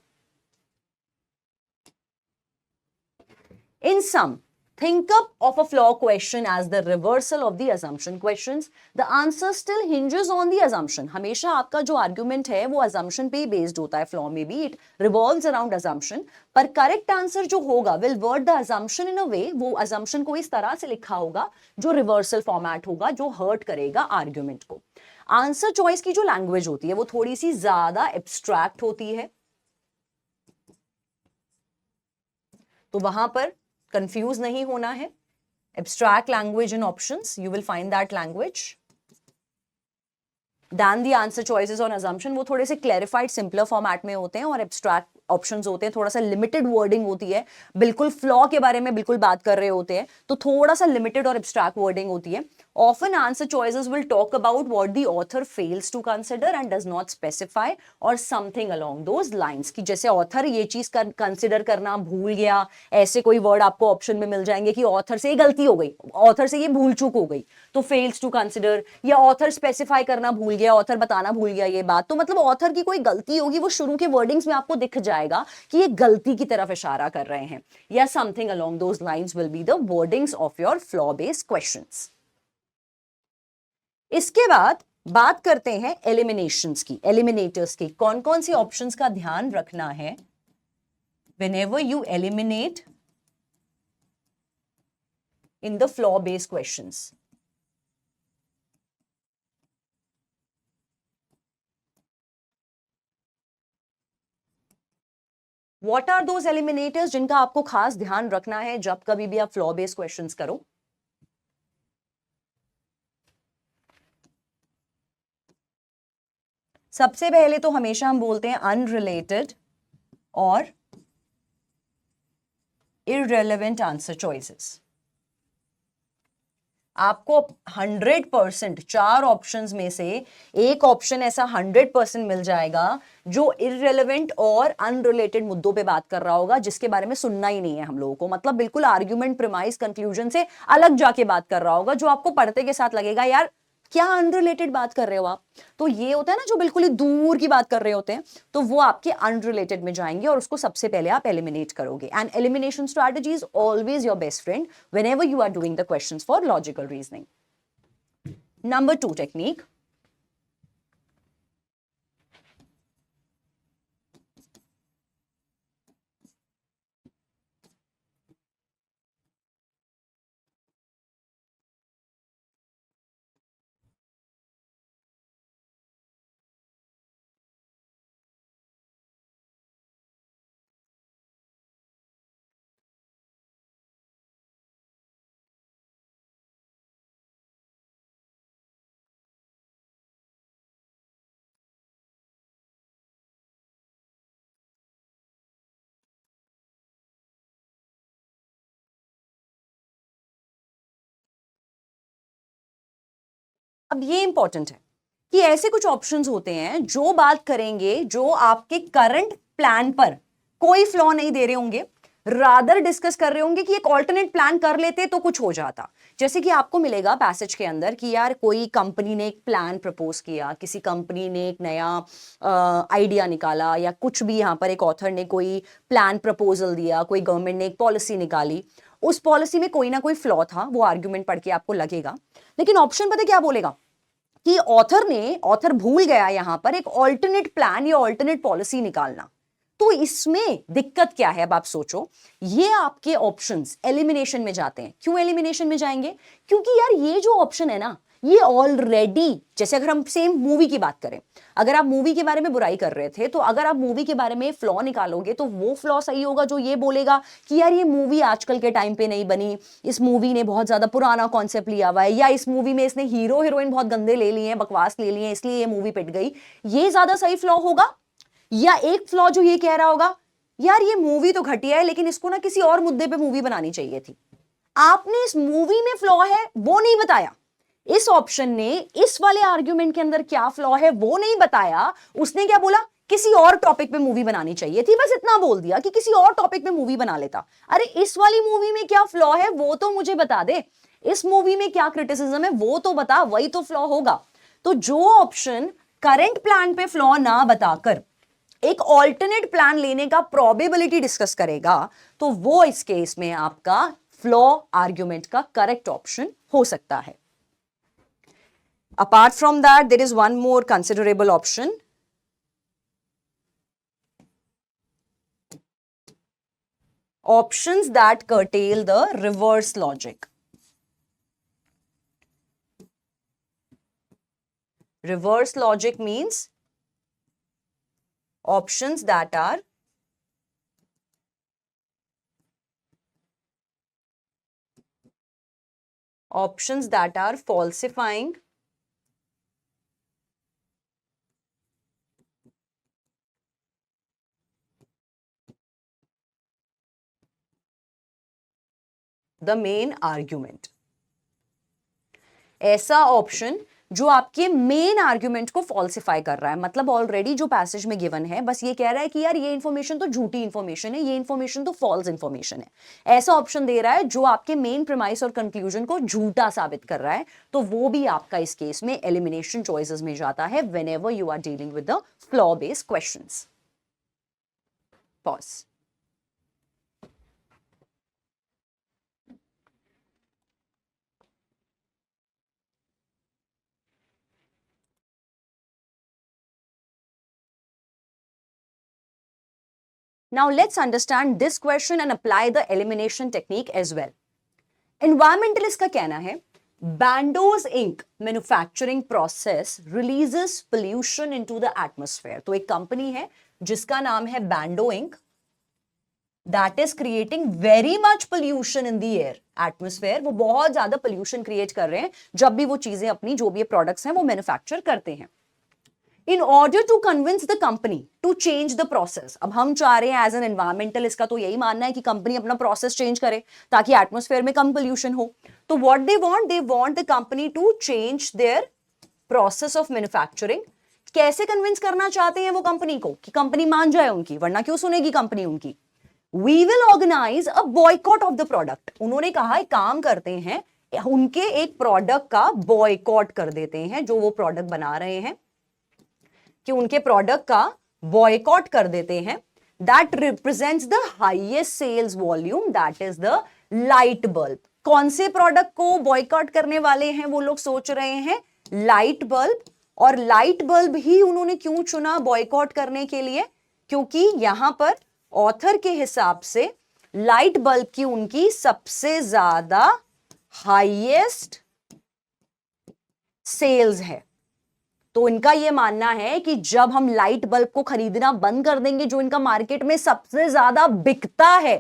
In sum, think up of a flaw question as the reversal of the assumption questions. The answer still hinges on the assumption. हमेशा आपका जो argument है वो assumption पे ही based होता है, flaw में भी it revolves around assumption. पर correct answer जो होगा will word the assumption in a way, वो assumption को इस तरह से लिखा होगा जो reversal format होगा, जो hurt करेगा argument को। Answer choice की जो language होती है वो थोड़ी सी ज्यादा abstract होती है, तो वहां पर कंफ्यूज नहीं होना है। Abstract language in options, you will find that language than the answer choices on assumption. वो थोड़े से क्लैरिफाइड सिंपलर फॉर्मेट में होते हैं, और एब्स्ट्रैक्ट ऑप्शंस होते हैं, थोड़ा सा लिमिटेड वर्डिंग होती है, बिल्कुल फ्लॉ के बारे में बिल्कुल बात कर रहे होते हैं, तो थोड़ा सा लिमिटेड और एब्स्ट्रैक्ट वर्डिंग होती है। Often answer choices will talk about what the author fails to consider and does not specify or something along those lines, कि जैसे ऑथर ये चीज कंसिडर करना भूल गया, ऐसे कोई वर्ड आपको ऑप्शन में मिल जाएंगे कि ऑथर से ये गलती हो गई, ऑथर से ये भूल चूक हो गई, तो फेल्स टू कंसिडर, या ऑथर स्पेसिफाई करना भूल गया, ऑथर बताना भूल गया ये बात, तो मतलब ऑथर की कोई गलती होगी, वो शुरू के वर्डिंग्स में आपको दिख जाएगा कि ये गलती की तरफ इशारा कर रहे हैं, या something along those lines will be the wordings of your flaw based questions. इसके बाद बात करते हैं एलिमिनेशंस की, एलिमिनेटर्स की। कौन कौन सी ऑप्शंस का ध्यान रखना है whenever you eliminate in the flaw based questions. What are those eliminators जिनका आपको खास ध्यान रखना है जब कभी भी आप फ्लॉ बेस्ड क्वेश्चंस करो? सबसे पहले तो हमेशा हम बोलते हैं अनरिलेटेड और इररेलेवेंट आंसर चॉइसेस। आपको 100% 4 ऑप्शंस में से एक ऑप्शन ऐसा 100% मिल जाएगा जो इररेलेवेंट और अनरिलेटेड मुद्दों पे बात कर रहा होगा, जिसके बारे में सुनना ही नहीं है हम लोगों को, मतलब बिल्कुल आर्ग्यूमेंट प्रीमाइस कंक्लूजन से अलग जाके बात कर रहा होगा, जो आपको पढ़ते के साथ लगेगा यार क्या अनरिलेटेड बात कर रहे हो आप। तो ये होता है ना जो बिल्कुल ही दूर की बात कर रहे होते हैं, तो वो आपके अनरिलेटेड में जाएंगे और उसको सबसे पहले आप एलिमिनेट करोगे। And elimination strategy is always your best friend whenever you are doing the questions for logical reasoning. Number 2 technique, अब ये इंपॉर्टेंट है कि ऐसे कुछ ऑप्शंस होते हैं जो बात करेंगे जो आपके करंट प्लान पर कोई फ्लॉ नहीं दे रहे होंगे, रादर डिस्कस कर रहे होंगे कि एक ऑल्टरनेट प्लान कर लेते तो कुछ हो जाता। जैसे कि आपको मिलेगा पैसेज के अंदर कि यार कोई कंपनी ने एक प्लान प्रपोज किया, किसी कंपनी ने एक नया आइडिया निकाला, या कुछ भी यहां पर एक ऑथर ने कोई प्लान प्रपोजल दिया, कोई गवर्नमेंट ने एक पॉलिसी निकाली, उस पॉलिसी में कोई ना कोई फ्लॉ था, वो आर्ग्यूमेंट पढ़ के आपको लगेगा। लेकिन ऑप्शन पता क्या बोलेगा कि ऑथर भूल गया यहां पर एक ऑल्टरनेट प्लान या ऑल्टरनेट पॉलिसी निकालना। तो इसमें दिक्कत क्या है, अब आप सोचो, ये आपके ऑप्शंस एलिमिनेशन में जाते हैं। क्यों एलिमिनेशन में जाएंगे? क्योंकि यार ये जो ऑप्शन है ना, ये ऑलरेडी, जैसे अगर हम सेम मूवी की बात करें, अगर आप मूवी के बारे में बुराई कर रहे थे, तो अगर आप मूवी के बारे में फ्लॉ निकालोगे तो वो फ्लॉ सही होगा जो ये बोलेगा कि यार ये मूवी आजकल के टाइम पे नहीं बनी, इस मूवी ने बहुत ज्यादा पुराना कॉन्सेप्ट लिया हुआ है, या इस मूवी में इसने हीरो हीरोइन बहुत गंदे ले लिए हैं, बकवास ले लिए हैं, इसलिए ये मूवी पिट गई। ये ज्यादा सही फ्लॉ होगा? या एक फ्लॉ जो ये कह रहा होगा यार ये मूवी तो घटिया है लेकिन इसको ना किसी और मुद्दे पे मूवी बनानी चाहिए थी, आपने इस मूवी में फ्लॉ है वो नहीं बताया, इस ऑप्शन ने इस वाले आर्ग्यूमेंट के अंदर क्या फ्लॉ है वो नहीं बताया, उसने क्या बोला किसी और टॉपिक पे मूवी बनानी चाहिए थी, बस इतना बोल दिया कि किसी और टॉपिक पे मूवी बना लेता। अरे इस वाली मूवी में क्या फ्लॉ है वो तो मुझे बता दे, इस मूवी में क्या क्रिटिसिज्म है वो तो बता, वही तो फ्लॉ होगा। तो जो ऑप्शन करंट प्लान पे फ्लॉ ना बताकर एक ऑल्टरनेट प्लान लेने का प्रोबेबिलिटी डिस्कस करेगा, तो वो इस केस में आपका फ्लॉ आर्ग्यूमेंट का करेक्ट ऑप्शन हो सकता है। Apart from that there is one more considerable option, options that curtail the reverse logic. Reverse logic means options that are falsifying the main argument. ऐसा ऑप्शन जो आपके main argument को falsify कर रहा है, मतलब ऑलरेडी जो पैसेज में गिवन है बस ये कह रहा है कि यार ये इंफॉर्मेशन तो झूठी इंफॉर्मेशन है, ये इंफॉर्मेशन तो फॉल्स इंफॉर्मेशन है, ऐसा ऑप्शन दे रहा है जो आपके मेन प्रीमाइस और कंक्लूजन को झूठा साबित कर रहा है, तो वो भी आपका इस केस में एलिमिनेशन चॉइसेस में जाता है whenever you are dealing with the flaw based questions. Pause. Now let's understand this question and apply the elimination technique as well. Environmentalist का कहना है Bandos Inc. manufacturing process releases pollution into the atmosphere. तो एक company है जिसका नाम है Bando Inc. that is creating very much pollution in the air, atmosphere. वो बहुत ज्यादा pollution create कर रहे हैं जब भी वो चीजें अपनी जो भी प्रोडक्ट्स हैं वो मैन्युफैक्चर करते हैं. In order to convince the company to change the process. अब हम चाह रहे हैं एज एन एनवायरमेंटलिस्ट का तो यही मानना है कि कंपनी अपना प्रोसेस चेंज करे ताकि एटमॉस्फेयर में कम पोल्यूशन हो। तो what they want the company to change their process of manufacturing. कैसे कन्विंस करना चाहते हैं वो कंपनी को कि कंपनी मान जाए उनकी, वरना क्यों सुनेगी कंपनी उनकी। We will organise a boycott of the product. उन्होंने कहा एक काम करते हैं, उनके एक प्रोडक्ट का बॉयकॉट कर देते हैं, जो वो प्रोडक्ट बना रहे हैं कि उनके प्रोडक्ट का बॉयकॉट कर देते हैं। That represents the highest sales volume, that is the light bulb. कौन से प्रोडक्ट को बॉयकॉट करने वाले हैं वो लोग सोच रहे हैं, लाइट बल्ब। और लाइट बल्ब ही उन्होंने क्यों चुना बॉयकॉट करने के लिए, क्योंकि यहां पर ऑथर के हिसाब से लाइट बल्ब की उनकी सबसे ज्यादा हाईएस्ट सेल्स है। तो इनका यह मानना है कि जब हम लाइट बल्ब को खरीदना बंद कर देंगे, जो इनका मार्केट में सबसे ज्यादा बिकता है,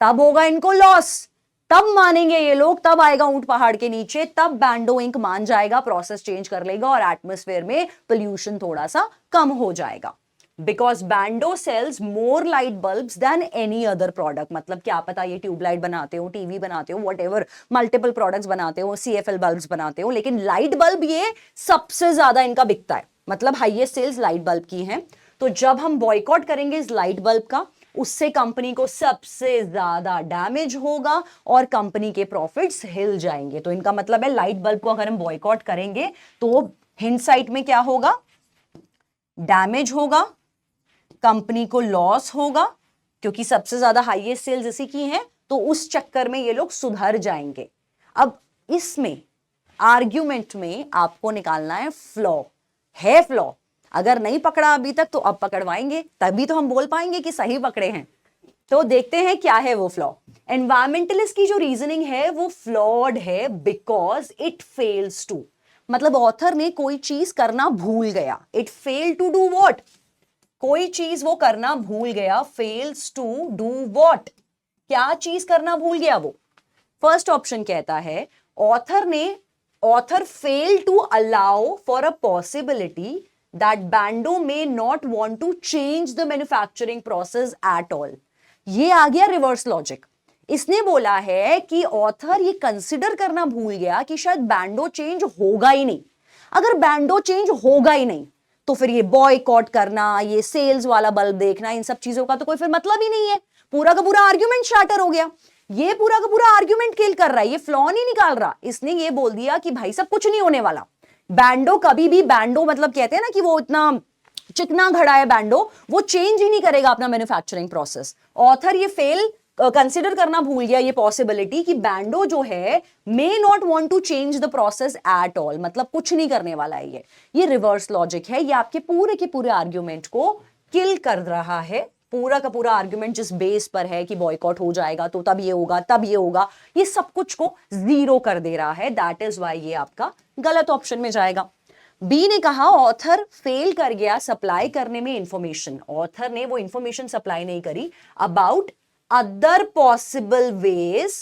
तब होगा इनको लॉस। तब मानेंगे ये लोग, तब आएगा ऊंट पहाड़ के नीचे, तब बैंडो इंक मान जाएगा, प्रोसेस चेंज कर लेगा और एटमॉस्फेयर में पोल्यूशन थोड़ा सा कम हो जाएगा। Because Bando sells more light bulbs than any other product. मतलब क्या पता ये ट्यूबलाइट बनाते हो, टीवी बनाते हो, व्हाटएवर, मल्टीपल प्रोडक्ट्स बनाते हो, सीएफएल बल्ब्स बनाते हो, लेकिन लाइट बल्ब ये सबसे ज्यादा इनका बिकता है। मतलब हाईएस्ट सेल्स लाइट बल्ब की हैं। तो जब हम बॉयकॉट करेंगे इस लाइट बल्ब का, उससे कंपनी को सबसे ज्यादा डैमेज होगा और कंपनी के प्रॉफिट्स हिल जाएंगे। तो इनका मतलब है लाइट बल्ब को अगर हम बॉयकॉट करेंगे तो हिंडसाइट में क्या होगा, डैमेज होगा, कंपनी को लॉस होगा, क्योंकि सबसे ज्यादा हाईएस्ट सेल्स इसी की हैं। तो उस चक्कर में ये लोग सुधर जाएंगे। अब इसमें आर्ग्यूमेंट में आपको निकालना है फ्लॉ। है फ्लॉ, अगर नहीं पकड़ा अभी तक तो अब पकड़वाएंगे, तभी तो हम बोल पाएंगे कि सही पकड़े हैं। तो देखते हैं क्या है वो फ्लॉ। एनवायरमेंटलिस्ट की जो रीजनिंग है वो फ्लॉड है बिकॉज इट फेल्स टू। मतलब ऑथर ने कोई चीज करना भूल गया। It fail to do what, कोई चीज वो करना भूल गया। फेल्स टू डू व्हाट, क्या चीज करना भूल गया वो। फर्स्ट ऑप्शन कहता है author fail to allow for a possibility that Bando may not want to change the manufacturing process at all। ये आ गया रिवर्स लॉजिक। इसने बोला है कि ऑथर ये कंसिडर करना भूल गया कि शायद बैंडो चेंज होगा ही नहीं। अगर बैंडो चेंज होगा ही नहीं तो फिर ये बॉयकॉट करना, ये सेल्स वाला बल्ब देखना, इन सब चीजों का तो कोई फिर मतलब ही नहीं है। पूरा का पूरा आर्ग्यूमेंट शाटर हो गया। ये पूरा का पूरा आर्ग्यूमेंट किल कर रहा है, ये फ्लॉ नहीं निकाल रहा। इसने ये बोल दिया कि भाई सब कुछ नहीं होने वाला। बैंडो कभी भी, बैंडो मतलब कहते हैं ना कि वो इतना चिकना घड़ा है बैंडो, वो चेंज ही नहीं करेगा अपना मैन्युफैक्चरिंग प्रोसेस। ऑथर ये फेल कंसिडर करना भूल गया ये पॉसिबिलिटी कि बैंडो जो है may not want to change the process at all. मतलब कुछ नहीं करने वाला है ये रिवर्स लॉजिक है। ये आपके पूरे के पूरे आर्ग्यूमेंट को किल कर रहा है। पूरा का पूरा आर्ग्यूमेंट जिस बेस पर है कि बॉयकॉट हो जाएगा तो तब ये होगा, तब ये होगा, ये सब कुछ को जीरो कर दे रहा है। दैट इज वाई ये आपका गलत ऑप्शन में जाएगा। बी ने कहा ऑथर फेल कर गया सप्लाई करने में इंफॉर्मेशन। ऑथर ने वो इंफॉर्मेशन सप्लाई नहीं करी about other possible ways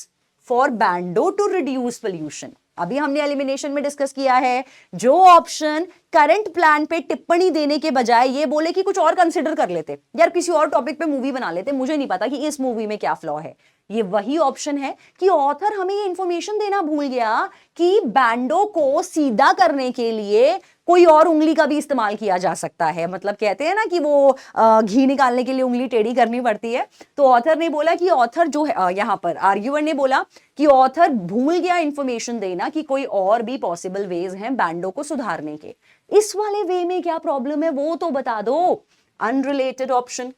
for Bando to reduce pollution. अभी हमने एलिमिनेशन में डिस्कस किया है, जो ऑप्शन करंट प्लान पे टिप्पणी देने के बजाय ये बोले कि कुछ और कंसिडर कर लेते, यार किसी और टॉपिक पे मूवी बना लेते, मुझे नहीं पता कि इस मूवी में क्या फ्लॉ है। ये वही ऑप्शन है कि ऑथर हमें ये इंफॉर्मेशन देना भूल गया कि बैंडो को सीधा करने के लिए कोई और उंगली का भी इस्तेमाल किया जा सकता है। मतलब कहते हैं ना कि वो घी निकालने के लिए उंगली टेढ़ी करनी पड़ती है। तो ऑथर ने बोला कि ऑथर जो है, यहाँ पर आर्ग्यूअर ने बोला कि ऑथर भूल गया इंफॉर्मेशन देना कि कोई और भी पॉसिबल वेज हैं बैंडो को सुधारने के। इस वाले वे में क्या प्रॉब्लम है वो तो बता दो। Unrelated option.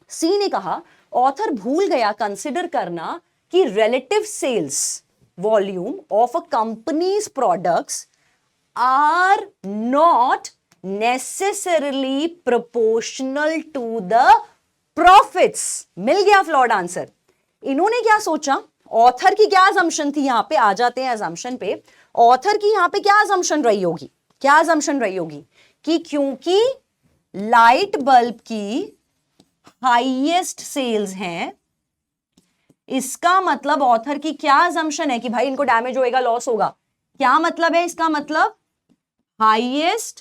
सी ने कहा ऑथर भूल गया कंसिडर करना कि relative sales volume of a company's products are not necessarily proportional to the profits। मिल गया फ्लॉड आंसर। इन्होंने क्या सोचा, ऑथर की क्या असम्पशन थी, यहां पे आ जाते हैं असम्पशन पे। ऑथर की यहां पे क्या असम्पशन रही होगी, क्या असम्पशन रही होगी कि क्योंकि लाइट बल्ब की हाईएस्ट सेल्स हैं, इसका मतलब ऑथर की क्या असम्पशन है कि भाई इनको डैमेज होएगा, लॉस होगा। क्या मतलब है इसका मतलब, हाईएस्ट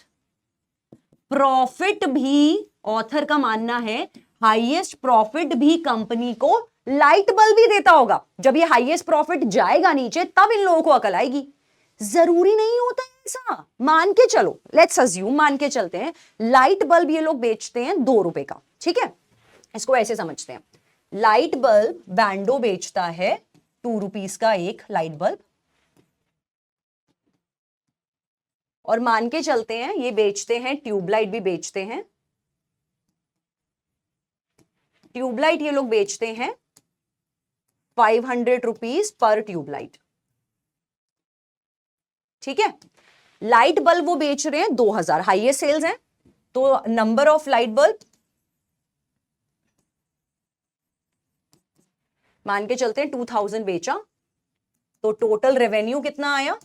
प्रॉफिट भी, ऑथर का मानना है हाईएस्ट प्रॉफिट भी कंपनी को लाइट बल्ब ही देता होगा। जब ये हाईएस्ट प्रॉफिट जाएगा नीचे तब इन लोगों को अकल आएगी। जरूरी नहीं होता ऐसा, मान के चलो, लेट्स अज्यूम, मान के चलते हैं लाइट बल्ब ये लोग बेचते हैं 2 रुपए का, ठीक है, इसको ऐसे समझते हैं, लाइट बल्ब बैंडो बेचता है 2 रुपीस का एक लाइट बल्ब, और मान के चलते हैं ये बेचते हैं, ट्यूबलाइट भी बेचते हैं, ट्यूबलाइट ये लोग बेचते हैं 500 रुपीस पर ट्यूबलाइट, ठीक है। लाइट बल्ब वो बेच रहे हैं 2000, हाईएस्ट सेल्स हैं, तो नंबर ऑफ लाइट बल्ब मान के चलते हैं 2000 बेचा, तो टोटल रेवेन्यू कितना आया,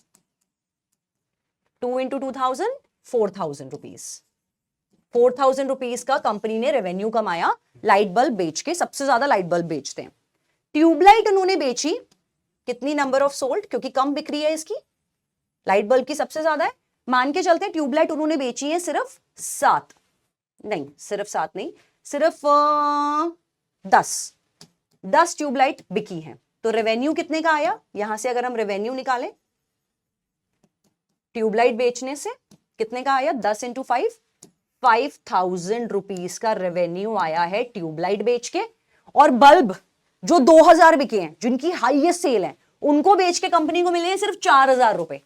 2 इंटू 2000 4000 रुपीज, 4000 रुपीज का कंपनी ने रेवेन्यू कमाया लाइट बल्ब बेच के। सबसे ज्यादा लाइट बल्ब बेचते हैं। ट्यूबलाइट उन्होंने बेची कितनी, नंबर ऑफ सोल्ड, क्योंकि कम बिक्री है इसकी, लाइट बल्ब की सबसे ज्यादा है, मान के चलते हैं ट्यूबलाइट उन्होंने बेची है सिर्फ 7, नहीं सिर्फ 7 नहीं, सिर्फ 10 ट्यूबलाइट बिकी है, तो रेवेन्यू कितने का आया, यहां से अगर हम रेवेन्यू निकालें ट्यूबलाइट बेचने से कितने का आया, 10 इंटू 5, 5000 रुपीज का रेवेन्यू आया है ट्यूबलाइट बेच के। और बल्ब जो 2000 बिके हैं, जिनकी हाईएस्ट सेल है, उनको बेच के कंपनी को मिले हैं सिर्फ 4000 रुपए,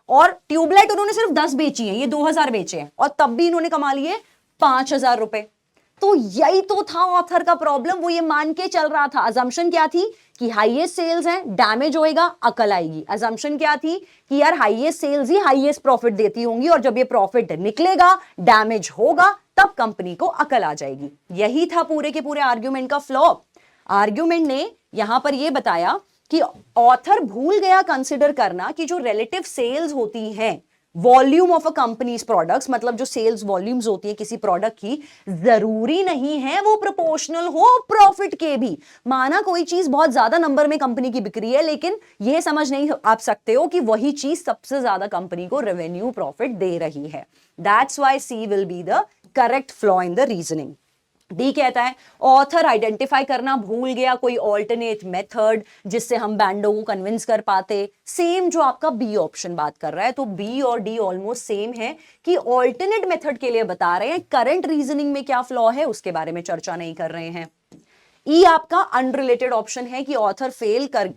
और ट्यूबलाइट उन्होंने सिर्फ 10 बेची है, ये 2000 बेचे हैं, और तब भी इन्होंने कमा लिए 5000 रुपए। तो यही तो था ऑथर का प्रॉब्लम, वो ये मान के चल रहा था, अजम्पशन क्या थी कि हाईएस्ट सेल्स हैं, डैमेज होएगा, अकल आएगी। अजम्पशन क्या थी कि यार हाईएस्ट सेल्स ही हाईएस्ट प्रॉफिट देती होंगी, और जब ये प्रॉफिट निकलेगा, डैमेज होगा, तब कंपनी को अकल आ जाएगी। यही था पूरे के पूरे आर्ग्यूमेंट का फ्लॉ। आर्ग्यूमेंट ने यहां पर यह बताया कि ऑथर भूल गया कंसिडर करना कि जो रिलेटिव सेल्स होती हैं, volume of a company's products, मतलब जो सेल्स वॉल्यूम्स होती है किसी प्रोडक्ट की, जरूरी नहीं है वो प्रोपोर्शनल हो प्रॉफिट के भी। माना कोई चीज बहुत ज्यादा नंबर में कंपनी की बिक्री है, लेकिन ये समझ नहीं आप सकते हो कि वही चीज सबसे ज्यादा कंपनी को रेवेन्यू प्रॉफिट दे रही है। That's why C will be the correct flaw in the reasoning. D कहता है ऑथर आइडेंटिफाई करना भूल गया कोई ऑल्टरनेट मेथड जिससे हम बैंडो को कन्विंस कर पाते। सेम जो आपका बी ऑप्शन बात कर रहा है, तो बी और डी ऑलमोस्ट सेम है कि ऑल्टरनेट मेथड के लिए बता रहे हैं, करंट रीजनिंग में क्या फ्लॉ है उसके बारे में चर्चा नहीं कर रहे हैं। ई आपका अनरिलेटेड ऑप्शन है कि ऑथर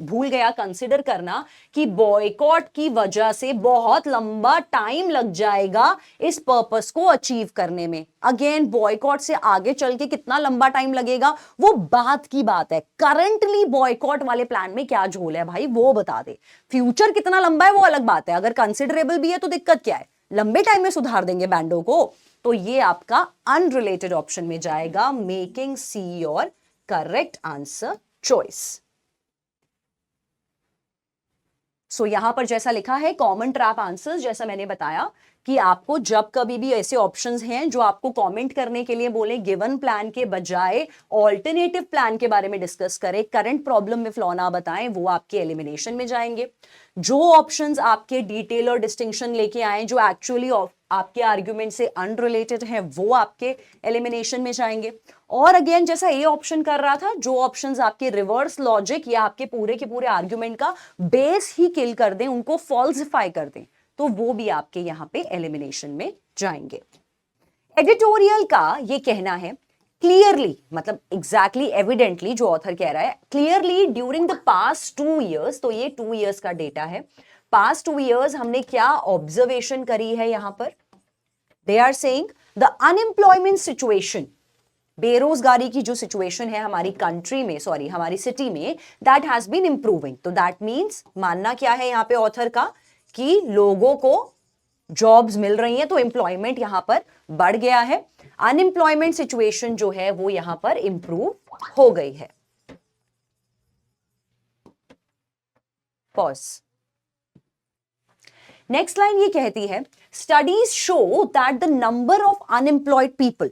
भूल गया कंसिडर करना कि बॉयकॉट की वजह से बहुत लंबा टाइम लग जाएगा इस पर्पस को अचीव करने में। अगेन बॉयकॉट से आगे चल के कितना लंबा टाइम लगेगा वो बात की बात है, करंटली बॉयकॉट वाले प्लान में क्या झोल है भाई वो बता दे। फ्यूचर कितना लंबा है वो अलग बात है, अगर कंसिडरेबल भी है तो दिक्कत क्या है, लंबे टाइम में सुधार देंगे बैंडो को। तो ये आपका अनरिलेटेड ऑप्शन में जाएगा, making C your correct answer choice. So यहां पर जैसा लिखा है कॉमन ट्रैप आंसर्स, जैसा मैंने बताया कि आपको जब कभी भी ऐसे ऑप्शंस हैं जो आपको कमेंट करने के लिए बोले गिवन प्लान के बजाय ऑल्टरनेटिव प्लान के बारे में डिस्कस करें, करंट प्रॉब्लम में फ्लॉ ना बताएं, वो आपके एलिमिनेशन में जाएंगे। जो ऑप्शंस आपके डिटेल और डिस्टिंक्शन लेके आए जो एक्चुअली आपके आर्ग्यूमेंट से अनरिलेटेड है वो आपके एलिमिनेशन में जाएंगे। और अगेन जैसा ए ऑप्शन कर रहा था, जो ऑप्शंस आपके रिवर्स लॉजिक या आपके पूरे के पूरे आर्ग्यूमेंट का बेस ही किल कर दें, उनको फॉल्सिफाई कर दें, तो वो भी आपके यहां पे एलिमिनेशन में जाएंगे। एडिटोरियल का ये कहना है क्लियरली, मतलब एग्जैक्टली एविडेंटली जो ऑथर कह रहा है, clearly during the past 2 years, तो ये 2 years का डेटा है। पास्ट 2 years हमने क्या ऑब्जर्वेशन करी है यहां पर, they are saying the unemployment situation, बेरोजगारी की जो सिचुएशन है हमारी कंट्री में, सॉरी हमारी सिटी में, दैट हैज बीन इंप्रूविंग। तो दैट मीन्स मानना क्या है यहां पे ऑथर का कि लोगों को जॉब्स मिल रही हैं, तो एम्प्लॉयमेंट यहां पर बढ़ गया है, अनएम्प्लॉयमेंट सिचुएशन जो है वो यहां पर इंप्रूव हो गई है। पॉज। नेक्स्ट लाइन ये कहती है studies show that the number of unemployed people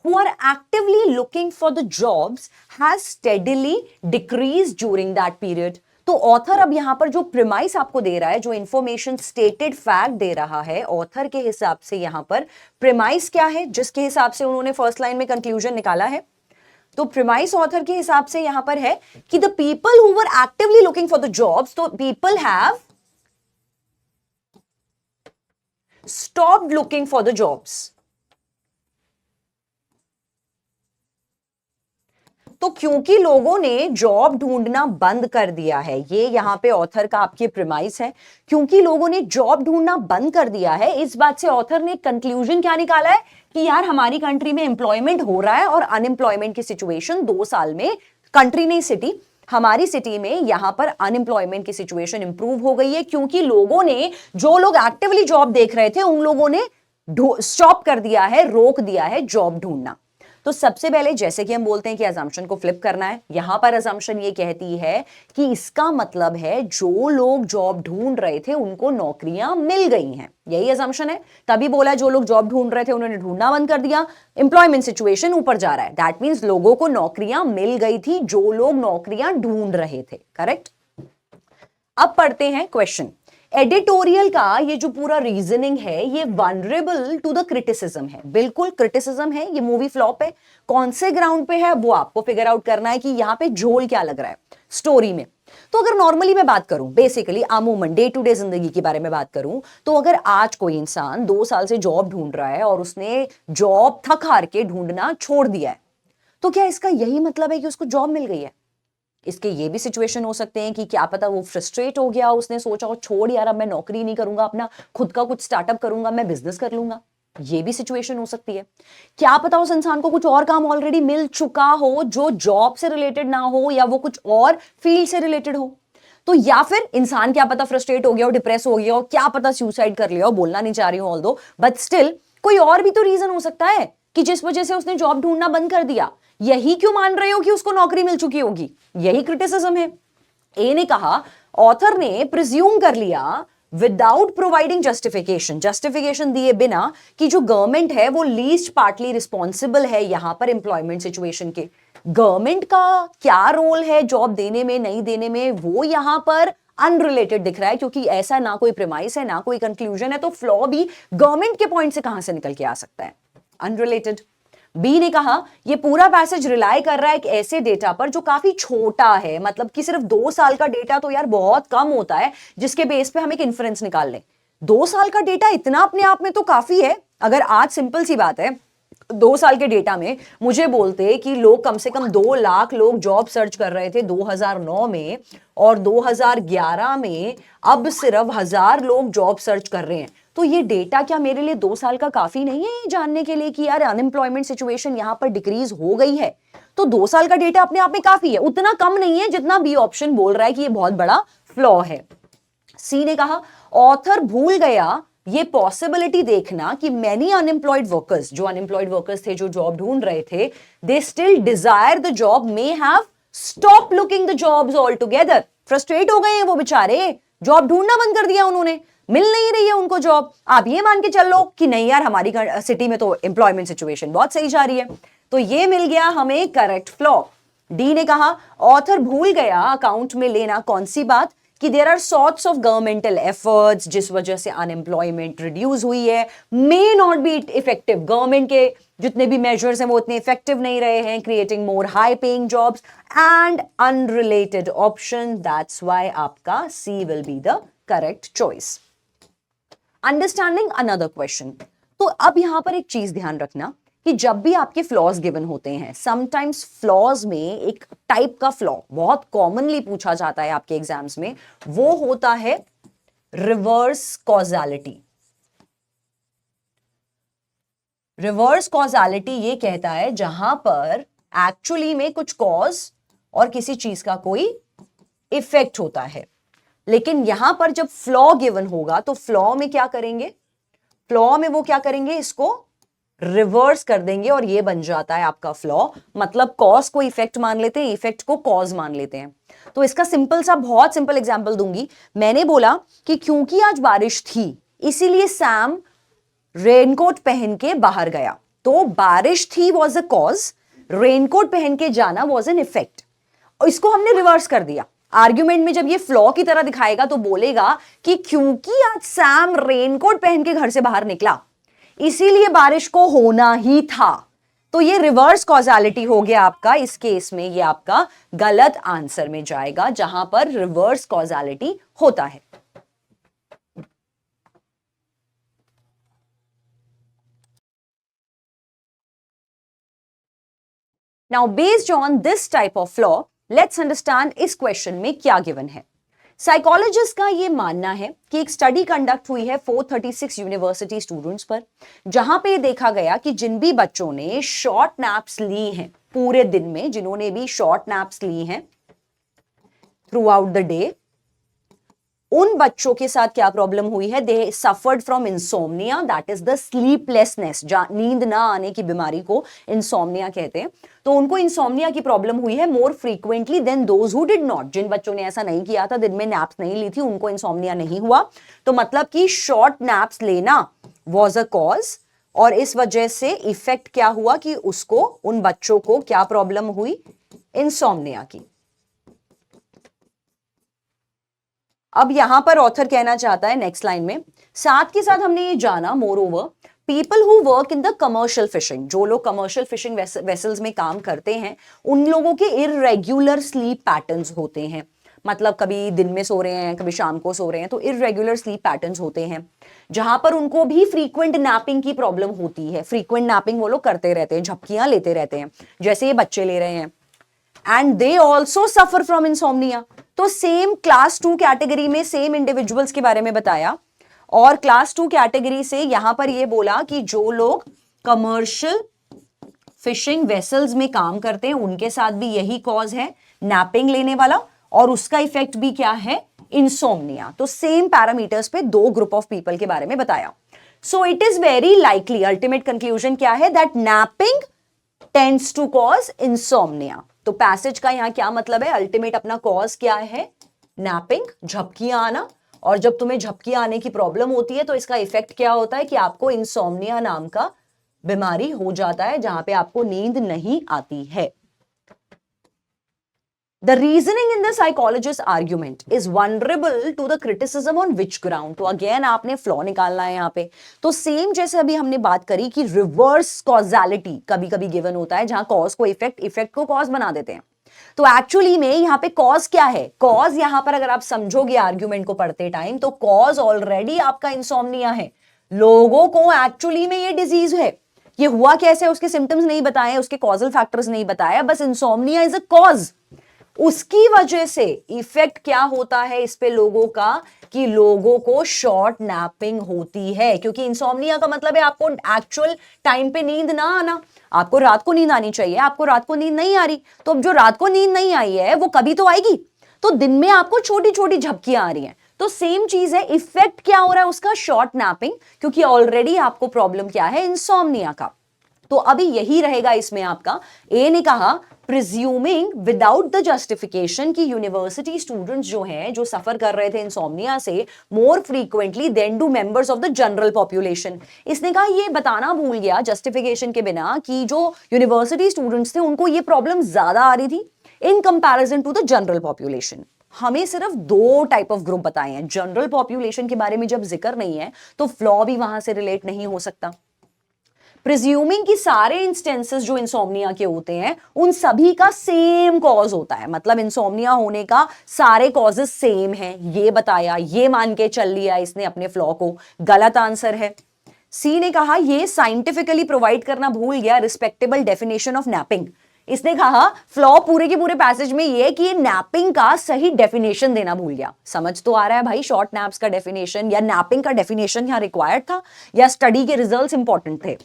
who are actively looking for the jobs has steadily decreased during that period। तो ऑथर अब यहां पर जो प्रिमाइस आपको दे रहा है, जो इंफॉर्मेशन स्टेटेड फैक्ट दे रहा है ऑथर के हिसाब से, यहां पर प्रिमाइस क्या है जिसके हिसाब से उन्होंने फर्स्ट लाइन में कंक्लूजन निकाला है। तो प्रिमाइस ऑथर के हिसाब से यहां पर है कि the people who were actively looking for the jobs, तो people have stopped looking for the jobs. तो क्योंकि लोगों ने जॉब ढूंढना बंद कर दिया है, ये यहां पे ऑथर का आपके प्रिमाइस है, क्योंकि लोगों ने जॉब ढूंढना बंद कर दिया है, इस बात से ऑथर ने कंक्लूजन क्या निकाला है कि यार हमारी कंट्री में एम्प्लॉयमेंट हो रहा है और अनएम्प्लॉयमेंट की सिचुएशन 2 साल में, कंट्री नहीं सिटी, हमारी सिटी में यहां पर अनएम्प्लॉयमेंट की सिचुएशन इंप्रूव हो गई है, क्योंकि लोगों ने, जो लोग एक्टिवली जॉब देख रहे थे उन लोगों ने स्टॉप कर दिया है, रोक दिया है जॉब ढूंढना। तो सबसे पहले जैसे कि हम बोलते हैं कि अजम्पशन को फ्लिप करना है, यहां पर अजम्पशन ये कहती है कि इसका मतलब है जो लोग जॉब ढूंढ रहे थे उनको नौकरियां मिल गई हैं, यही अजम्पशन है। तभी बोला जो लोग जॉब ढूंढ रहे थे उन्होंने ढूंढना बंद कर दिया, एम्प्लॉयमेंट सिचुएशन ऊपर जा रहा है, दैट मींस लोगों को नौकरियां मिल गई थी जो लोग नौकरियां ढूंढ रहे थे, करेक्ट। अब पढ़ते हैं क्वेश्चन। एडिटोरियल का ये जो पूरा रीजनिंग है ये वनरेबल टू द क्रिटिसिज्म है, बिल्कुल क्रिटिसिज्म है, ये मूवी फ्लॉप है। कौन से ग्राउंड पे है वो आपको फिगर आउट करना है कि यहां पे झोल क्या लग रहा है स्टोरी में। तो अगर नॉर्मली मैं बात करूं, बेसिकली अमूमन डे टू डे जिंदगी के बारे में बात करूं, तो अगर आज कोई इंसान 2 साल से जॉब ढूंढ रहा है और उसने जॉब थक हार के ढूंढना छोड़ दिया है, तो क्या इसका यही मतलब है कि उसको जॉब मिल गई है? इसके ये भी सिचुएशन हो सकते हैं कि क्या पता वो फ्रस्ट्रेट हो गया, उसने सोचा हो छोड़ यार अब मैं नौकरी नहीं करूंगा, अपना खुद का कुछ स्टार्टअप करूंगा, मैं बिजनेस कर लूंगा, ये भी सिचुएशन हो सकती है। क्या पता उस इंसान को कुछ और काम ऑलरेडी मिल चुका हो जो जॉब से रिलेटेड ना हो, या वो कुछ और फील्ड से रिलेटेड हो। तो या फिर इंसान क्या पता फ्रस्ट्रेट हो गया हो, डिप्रेस हो गया हो, क्या पता सुसाइड कर लिया हो, बोलना नहीं चाह रही हूं ऑल्दो, बट स्टिल कोई और भी तो रीजन हो सकता है कि जिस वजह से उसने जॉब ढूंढना बंद कर दिया। यही क्यों मान रहे हो कि उसको नौकरी मिल चुकी होगी? यही क्रिटिसिज्म है। ए ने कहा, ऑथर ने प्रिज्यूम कर लिया विदाउट प्रोवाइडिंग जस्टिफिकेशन, जस्टिफिकेशन दिए बिना, कि जो गवर्नमेंट है वो लीस्ट पार्टली रिस्पॉन्सिबल है यहां पर एम्प्लॉयमेंट सिचुएशन के। गवर्नमेंट का क्या रोल है जॉब देने में नहीं देने में, वो यहां पर अनरिलेटेड दिख रहा है, क्योंकि ऐसा ना कोई प्रिमाइस है ना कोई कंक्लूजन है, तो फ्लॉ भी गवर्नमेंट के पॉइंट से कहां से निकल के आ सकता है? अनरिलेटेड। बी ने कहा ये पूरा पैसेज रिलाई कर रहा है एक ऐसे डेटा पर जो काफी छोटा है, मतलब कि सिर्फ 2 साल का डेटा तो यार बहुत कम होता है जिसके बेस पे हम एक इन्फ्रेंस निकाल लें। 2 साल का डेटा इतना अपने आप में तो काफी है। अगर आज सिंपल सी बात है 2 साल के डेटा में मुझे बोलते कि लोग कम से कम 2 लाख लोग जॉब सर्च कर रहे थे 2009 में, और 2011 में अब सिर्फ 1000 लोग जॉब सर्च कर रहे हैं, तो ये डेटा क्या मेरे लिए 2 साल का काफी नहीं है ये जानने के लिए कि यार अनएम्प्लॉयमेंट सिचुएशन यहां पर डिक्रीज हो गई है? तो 2 साल का डेटा अपने आप में काफी है, उतना कम नहीं है जितना बी ऑप्शन बोल रहा है कि ये बहुत बड़ा फ्लॉ है। सी ने कहा ऑथर भूल गया ये पॉसिबिलिटी देखना कि मेनी अनएम्प्लॉयड वर्कर्स, जो अनएम्प्लॉयड वर्कर्स थे जो जॉब ढूंढ रहे थे, they still Dzire the job, may have stop looking the jobs all together. Frustrate हो गए हैं वो बेचारे, जॉब ढूंढना बंद कर दिया उन्होंने, मिल नहीं रही है उनको जॉब। आप ये मान के चल लो कि नहीं यार हमारी सिटी में तो एम्प्लॉयमेंट सिचुएशन बहुत सही जा रही है, तो ये मिल गया हमें करेक्ट फ्लॉ। डी ने कहा ऑथर भूल गया अकाउंट में लेना कौन सी बात, कि there are sorts of governmental efforts जिस वजह से अनएम्प्लॉयमेंट रिड्यूस हुई है, may not be effective, government के जितने भी मेजर्स हैं वो इतने इफेक्टिव नहीं रहे हैं, creating more high paying jobs, and unrelated option, that's why आपका C will be the correct choice. Understanding another question. तो अब यहां पर एक चीज ध्यान रखना कि जब भी आपके फ्लॉज गिवन होते हैं, समटाइम्स फ्लॉज में एक टाइप का फ्लॉ बहुत कॉमनली पूछा जाता है आपके एग्जाम्स में, वो होता है रिवर्स कॉजालिटी। रिवर्स कॉजालिटी ये कहता है जहां पर एक्चुअली में कुछ कॉज और किसी चीज का कोई इफेक्ट होता है, लेकिन यहां पर जब फ्लॉ गिवन होगा तो फ्लॉ में क्या करेंगे, फ्लॉ में वो क्या करेंगे, इसको रिवर्स कर देंगे और ये बन जाता है आपका फ्लॉ। मतलब कॉज को इफेक्ट मान लेते हैं, इफेक्ट को कॉज मान लेते हैं। तो इसका सिंपल सा बहुत सिंपल एग्जांपल दूंगी। मैंने बोला कि क्योंकि आज बारिश थी इसीलिए सैम रेनकोट पहन के बाहर गया, तो बारिश थी वॉज अ कॉज, रेनकोट पहन के जाना वॉज एन इफेक्ट। इसको हमने रिवर्स कर दिया, आर्ग्यूमेंट में जब ये फ्लॉ की तरह दिखाएगा तो बोलेगा कि क्योंकि आज सैम रेनकोट पहन के घर से बाहर निकला इसीलिए बारिश को होना ही था। तो ये रिवर्स कॉजालिटी हो गया आपका, इस केस में ये आपका गलत आंसर में जाएगा जहां पर रिवर्स कॉजालिटी होता है। Now based on this type of flaw let's understand इस क्वेश्चन में क्या गिवन है। साइकोलॉजिस्ट का यह मानना है कि एक स्टडी कंडक्ट हुई है 436 यूनिवर्सिटी स्टूडेंट्स पर, जहां पे देखा गया कि जिन भी बच्चों ने शॉर्ट नैप्स ली हैं पूरे दिन में, जिन्होंने भी शॉर्ट नैप्स ली हैं थ्रू आउट द डे, उन बच्चों के साथ क्या प्रॉब्लम हुई है, they suffered from insomnia, that is the sleeplessness, नींद ना आने की बीमारी को इंसोम्निया कहते हैं। तो उनको इंसोम्निया की प्रॉब्लम हुई है more frequently than those who did not. जिन बच्चों ने ऐसा नहीं किया था, दिन में नैप्स नहीं ली थी, उनको इंसोम्निया नहीं हुआ। तो मतलब कि शॉर्ट नैप्स लेना वॉज अ कॉज, और इस वजह से इफेक्ट क्या हुआ कि उसको, उन बच्चों को क्या प्रॉब्लम हुई, इंसोम्निया की। अब यहां पर ऑथर कहना चाहता है नेक्स्ट लाइन में, साथ के साथ हमने ये जाना more over people who work in the commercial fishing, जो लोग कमर्शियल फिशिंग वेसल्स में काम करते हैं, उन लोगों के इररेगुलर स्लीप पैटर्न्स होते हैं। मतलब कभी दिन में सो रहे हैं, कभी शाम को सो रहे हैं, तो इररेगुलर स्लीप पैटर्न्स होते हैं, जहां पर उनको भी फ्रीक्वेंट नैपिंग की प्रॉब्लम होती है। फ्रीक्वेंट नैपिंग वो लोग करते रहते हैं, झपकियां लेते रहते हैं, जैसे ये बच्चे ले रहे हैं। And they also suffer from insomnia. तो सेम क्लास 2 कैटेगरी में सेम इंडिविजुअल्स के बारे में बताया, और क्लास 2 कैटेगरी से यहां पर ये बोला कि जो लोग कमर्शियल फिशिंग वेसल्स में काम करते हैं उनके साथ भी यही कॉज है, नैपिंग लेने वाला, और उसका इफेक्ट भी क्या है, इंसोम्निया। तो सेम पैरामीटर्स पे दो ग्रुप ऑफ पीपल के बारे में बताया। So it is very likely, ultimate conclusion क्या है, that napping tends to cause insomnia. तो पैसेज का यहां क्या मतलब है, अल्टीमेट अपना कॉज क्या है, नैपिंग, झपकियां आना। और जब तुम्हें झपकियां आने की प्रॉब्लम होती है तो इसका इफेक्ट क्या होता है कि आपको इंसोम्निया नाम का बीमारी हो जाता है, जहां पे आपको नींद नहीं आती है। The reasoning in the psychologist's argument is vulnerable to the criticism on which ground? तो अगेन आपने फ्लॉ निकालना है यहाँ पे। तो सेम जैसे अभी हमने बात करी कि रिवर्स कॉजालिटी कभी कभी गिवन होता है, जहां कॉज को इफेक्ट, इफेक्ट को कॉज बना देते हैं। तो एक्चुअली में यहाँ पे कॉज क्या है, कॉज यहाँ पर अगर आप समझोगे आर्ग्यूमेंट को पढ़ते टाइम, तो कॉज ऑलरेडी आपका इंसोम्निया है। लोगों को एक्चुअली में ये डिजीज है, ये हुआ कैसे, उसके सिम्टम्स नहीं बताए, उसके कॉजल फैक्टर्स नहीं बताया, बस इंसोम्निया इज अ कॉज। उसकी वजह से इफेक्ट क्या होता है इस पे लोगों का, कि लोगों को शॉर्ट नैपिंग होती है, क्योंकि इंसोम्निया का मतलब है आपको एक्चुअल टाइम पे नींद ना आना। आपको रात को नींद आनी चाहिए, आपको रात को नींद नहीं आ रही, तो अब जो रात को नींद नहीं आई है वो कभी तो आएगी। तो दिन में आपको छोटी छोटी झपकियां आ रही हैं, तो सेम चीज है, इफेक्ट क्या हो रहा है उसका, शॉर्ट नैपिंग, क्योंकि ऑलरेडी आपको प्रॉब्लम क्या है, इंसोम्निया का। तो अभी यही रहेगा इसमें आपका। ए ने कहा प्रिज्यूमिंग विदाउट द जस्टिफिकेशन कि यूनिवर्सिटी स्टूडेंट्स जो हैं, जो सफर कर रहे थे इंसोम्निया से more frequently than do members of the general population. इसने कहा ये बताना भूल गया जस्टिफिकेशन के बिना कि जो यूनिवर्सिटी स्टूडेंट्स थे उनको ये प्रॉब्लम ज्यादा आ रही थी in comparison to the general population. हमें सिर्फ दो टाइप ऑफ ग्रुप बताए हैं, जनरल पॉपुलेशन के बारे में जब जिक्र नहीं है तो फ्लॉ भी वहां से रिलेट नहीं हो सकता। प्रिज्यूमिंग कि सारे इंस्टेंसेस जो इंसोम्निया के होते हैं उन सभी का सेम कॉज होता है, मतलब इंसोम्निया होने का सारे कॉजेस सेम हैं, ये बताया, ये मान के चल लिया इसने अपने फ्लॉ को, गलत आंसर है। सी ने कहा ये साइंटिफिकली प्रोवाइड करना भूल गया रिस्पेक्टेबल डेफिनेशन ऑफ नैपिंग। इसने कहा फ्लॉ पूरे के पूरे पैसेज में ये कि ये नैपिंग का सही डेफिनेशन देना भूल गया। समझ तो आ रहा है भाई, शॉर्ट नैप्स का डेफिनेशन या नैपिंग का डेफिनेशन यहां रिक्वायर्ड था या स्टडी के रिजल्ट्स इंपॉर्टेंट थे।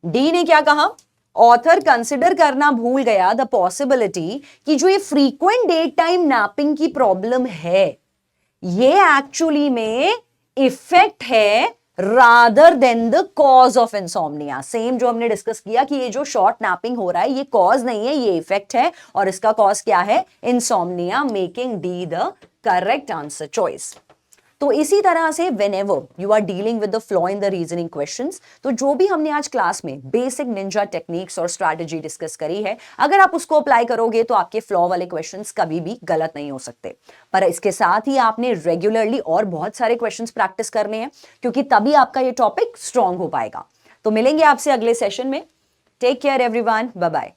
डी ने क्या कहा, ऑथर कंसिडर करना भूल गया द पॉसिबिलिटी कि जो ये फ्रीक्वेंट डे टाइम नैपिंग की प्रॉब्लम है ये एक्चुअली में इफेक्ट है rather than the cause of insomnia. Same जो हमने डिस्कस किया कि ये जो शॉर्ट नैपिंग हो रहा है ये कॉज नहीं है, ये इफेक्ट है, और इसका कॉज क्या है, insomnia, making D the correct answer choice. तो इसी तरह से whenever you are dealing with the flaw in the reasoning questions, तो जो भी हमने आज क्लास में बेसिक निंजा टेक्निक्स और स्ट्रैटेजी डिस्कस करी है, अगर आप उसको अप्लाई करोगे तो आपके फ्लॉ वाले क्वेश्चंस कभी भी गलत नहीं हो सकते। पर इसके साथ ही आपने रेगुलरली और बहुत सारे क्वेश्चंस प्रैक्टिस करने हैं, क्योंकि तभी आपका ये टॉपिक स्ट्रांग हो पाएगा। तो मिलेंगे आपसे अगले सेशन में। Take care everyone, bye bye.